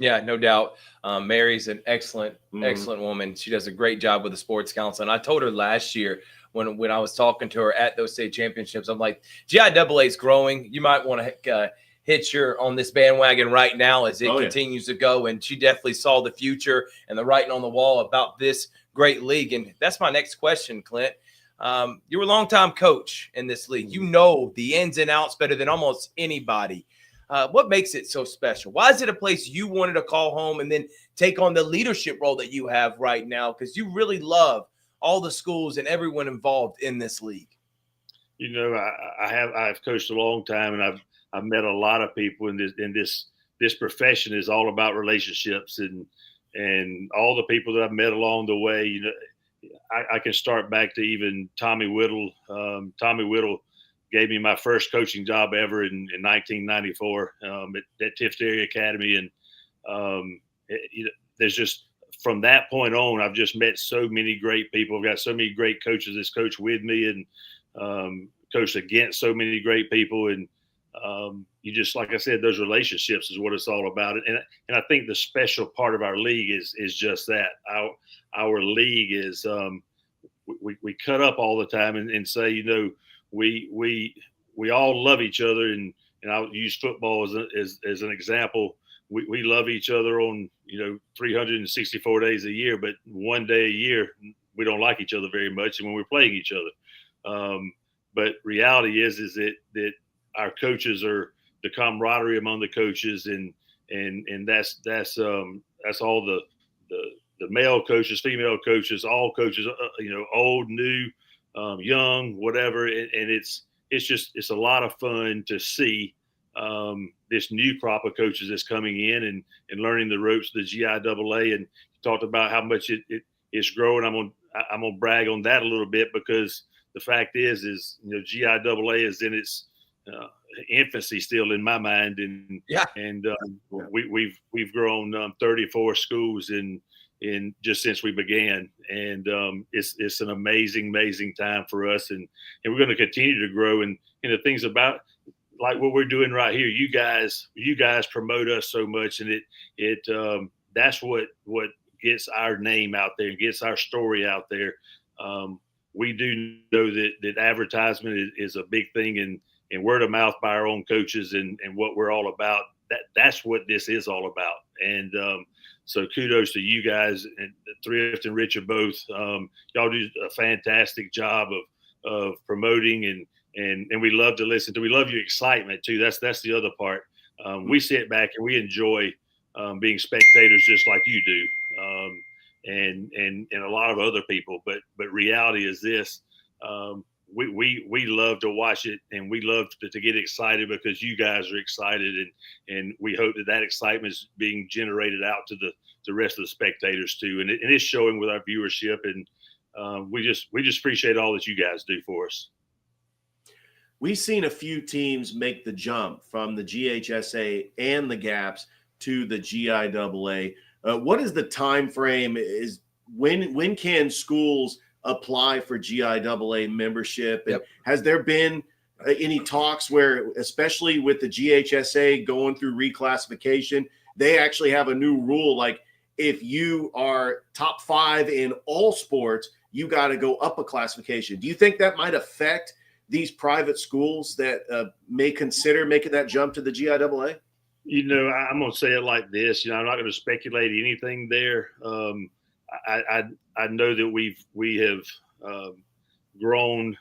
Yeah, no doubt. Mary's an excellent woman. She does a great job with the Sports Council. And I told her last year when I was talking to her at those state championships, I'm like, GIAA is growing. You might want to hitch her on this bandwagon right now as it continues to go. And she definitely saw the future and the writing on the wall about this great league. And that's my next question, Clint. You were a longtime coach in this league. You know the ins and outs better than almost anybody. What makes it so special? Why is it a place you wanted to call home and then take on the leadership role that you have right now? Because you really love all the schools and everyone involved in this league. You know, I've coached a long time, and I've met a lot of people in this profession is all about relationships, and all the people that I've met along the way. You know, I can start back to even Tommy Whittle. Tommy Whittle gave me my first coaching job ever in 1994 at Thrift Area Academy. And there's just, from that point on, I've just met so many great people. I've got so many great coaches that's coached with me and coached against so many great people. And you just, like I said, those relationships is what it's all about. And I think the special part of our league is just that. Our league is we cut up all the time and say, you know, we all love each other, and I'll use football as an example. We love each other on 364 days a year, but one day a year we don't like each other very much, and when we're playing each other. But reality is that our coaches are the camaraderie among the coaches, and that's all the male coaches, female coaches, all coaches, old, new. Young, whatever, and it's a lot of fun to see this new crop of coaches that's coming in and learning the ropes of the GIAA. And you talked about how much it's growing. I'm gonna brag on that a little bit, because the fact is GIAA is in its infancy still in my mind, and we've grown 34 schools in just since we began, and it's an amazing time for us, and we're going to continue to grow. And the things about like what we're doing right here, you guys promote us so much, and that's what gets our name out there and gets our story out there. We do know that advertisement is a big thing, and word of mouth by our own coaches and what we're all about. That's what this is all about. And so kudos to you guys, and Thrift and Rich are both. Y'all do a fantastic job of promoting, and we love to listen to. We love your excitement too. That's the other part. We sit back and we enjoy being spectators just like you do, and a lot of other people. But reality is this: we love to watch it, and we love to get excited because you guys are excited, and we hope that excitement is being generated out to the rest of the spectators too, and it's showing with our viewership, and we just appreciate all that you guys do for us. We've seen a few teams make the jump from the GHSA and the GAPS to the GIAA. What is the time frame? Is when can schools apply for GIAA membership? And has there been any talks where, especially with the GHSA going through reclassification, they actually have a new rule, like if you are top 5 in all sports, you got to go up a classification? Do you think that might affect these private schools that may consider making that jump to the GIAA? I'm going to say it like this. I'm not going to speculate anything there. I know that we have grown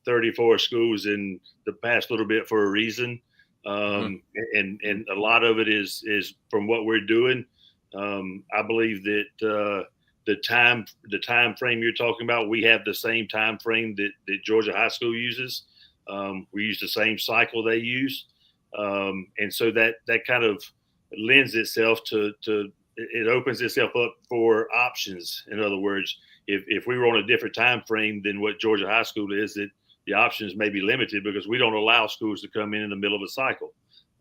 34 schools in the past little bit for a reason, and a lot of it is from what we're doing. I believe that the time frame you're talking about, we have the same time frame that Georgia High School uses. We use the same cycle they use, and so that kind of lends itself to it opens itself up for options. In other words, if we were on a different time frame than what Georgia High School is, that the options may be limited because we don't allow schools to come in the middle of a cycle.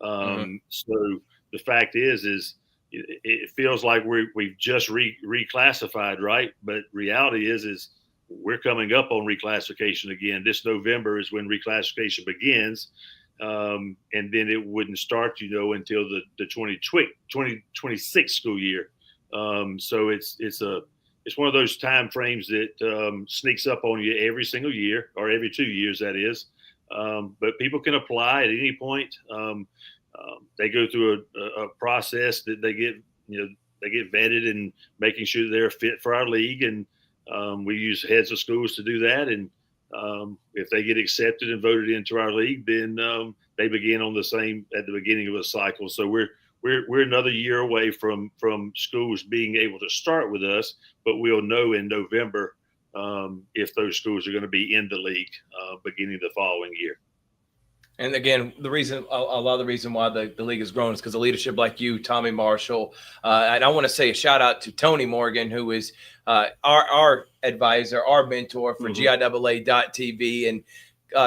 So the fact is it feels like we've just reclassified, right? But reality is we're coming up on reclassification again. This November is when reclassification begins, and then it wouldn't start, until the 2026 school year. So it's one of those time frames that sneaks up on you every single year, or every 2 years, that is. But people can apply at any point. They go through a process that they get vetted and making sure that they're fit for our league. And we use heads of schools to do that. And if they get accepted and voted into our league, then they begin on at the beginning of a cycle. So we're another year away from schools being able to start with us, but we'll know in November if those schools are going to be in the league beginning the following year. And again, a lot of the reason why the league has grown is because of leadership like you, Tommy Marshall. And I want to say a shout out to Tony Morgan, who is our advisor, our mentor for GIAA.tv. And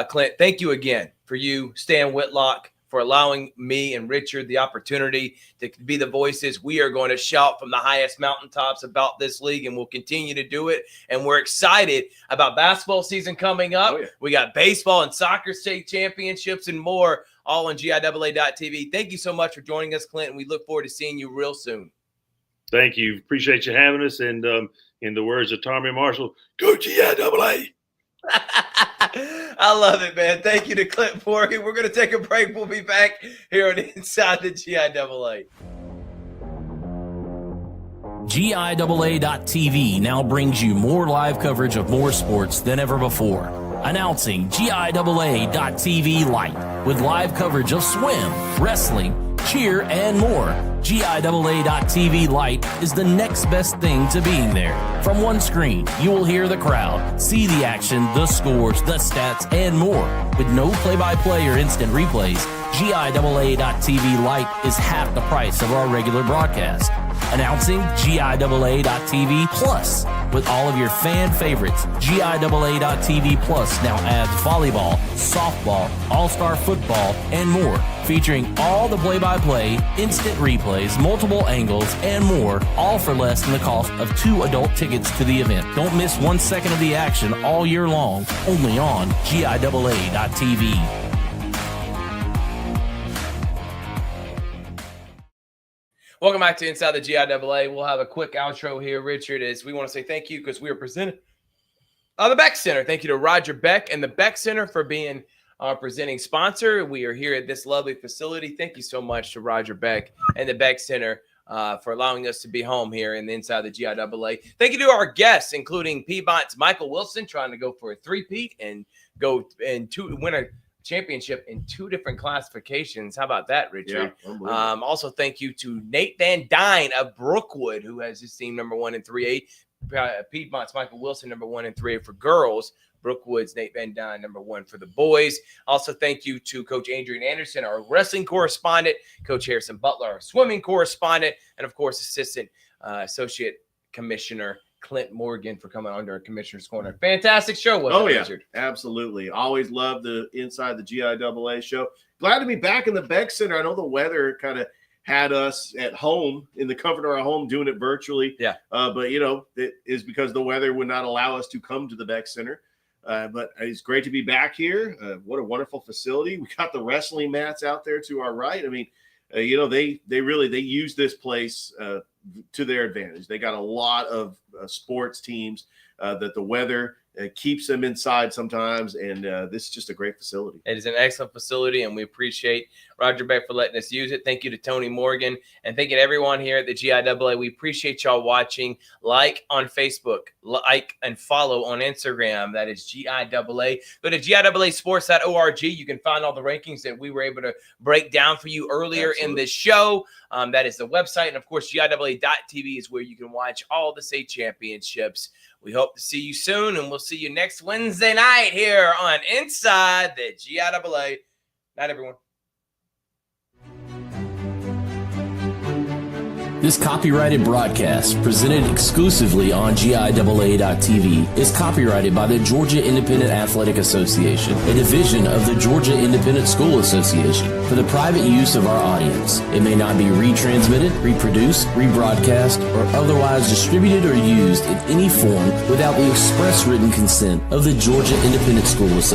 Clint, thank you again for you, Stan Whitlock, for allowing me and Richard the opportunity to be the voices. We are going to shout from the highest mountaintops about this league, and we'll continue to do it. And we're excited about basketball season coming up. Oh, yeah. We got baseball and soccer state championships and more, all on GIAA.tv. Thank you so much for joining us, Clint, and we look forward to seeing you real soon. Thank you. Appreciate you having us. And in the words of Tommy Marshall, go GIAA. I love it, man. Thank you to Clint Morgan. We're going to take a break. We'll be back here on Inside the GIAA. GIAA.tv now brings you more live coverage of more sports than ever before. Announcing GIAA.tv Lite with live coverage of swim, wrestling, cheer, and more. GIAA.tv Lite is the next best thing to being there. From one screen, you will hear the crowd, see the action, the scores, the stats, and more. With no play-by-play or instant replays, GIAA.tv Lite is half the price of our regular broadcast. Announcing GIAA.tv Plus. With all of your fan favorites, GIAA.tv Plus now adds volleyball, softball, all-star football, and more. Featuring all the play-by-play, instant replays, multiple angles, and more, all for less than the cost of 2 adult tickets to the event. Don't miss 1 second of the action all year long, only on GIAA.tv. Welcome back to Inside the GIAA. We'll have a quick outro here, Richard, as we want to say thank you because we are presented by the Beck Center. Thank you to Roger Beck and the Beck Center for being our presenting sponsor. We are here at this lovely facility. Thank you so much to Roger Beck and the Beck Center for allowing us to be home here in the Inside the GIAA. Thank you to our guests, including Piedmont's Michael Wilson, trying to go for a three-peat and go and win a championship in 2 different classifications. How about that, Richard? Yeah, also, thank you to Nate Van Dyne of Brookwood, who has his team number 1 in 3A. Piedmont's Michael Wilson, number 1 in 3A for girls. Brookwood's Nate Van Dyne, number 1 for the boys. Also, thank you to Coach Adrian Anderson, our wrestling correspondent, Coach Harrison Butler, our swimming correspondent, and, of course, Assistant Associate Commissioner Clint Morgan for coming on to our Commissioner's Corner. Fantastic show, wasn't it, Richard? Absolutely. Always love the Inside the GIAA show. Glad to be back in the Beck Center. I know the weather kind of had us at home in the comfort of our home doing it virtually. Yeah. But, it is because the weather would not allow us to come to the Beck Center. But it's great to be back here. What a wonderful facility. We got the wrestling mats out there to our right. I mean, they use this place to their advantage. They got a lot of sports teams that the weather keeps them inside sometimes, and this is just a great facility. It is an excellent facility, and we appreciate Roger Beck for letting us use it. Thank you to Tony Morgan, and thank you to everyone here at the GIAA. We appreciate y'all watching. Like on Facebook, like and follow on Instagram. That is GIAA. Go to GIAAsports.org. You can find all the rankings that we were able to break down for you earlier in this show. That is the website, and of course, GIAA.tv is where you can watch all the state championships. We hope to see you soon, and we'll see you next Wednesday night here on Inside the GIAA. Night, everyone. This copyrighted broadcast, presented exclusively on GIAA.tv, is copyrighted by the Georgia Independent Athletic Association, a division of the Georgia Independent School Association, for the private use of our audience. It may not be retransmitted, reproduced, rebroadcast, or otherwise distributed or used in any form without the express written consent of the Georgia Independent School Association.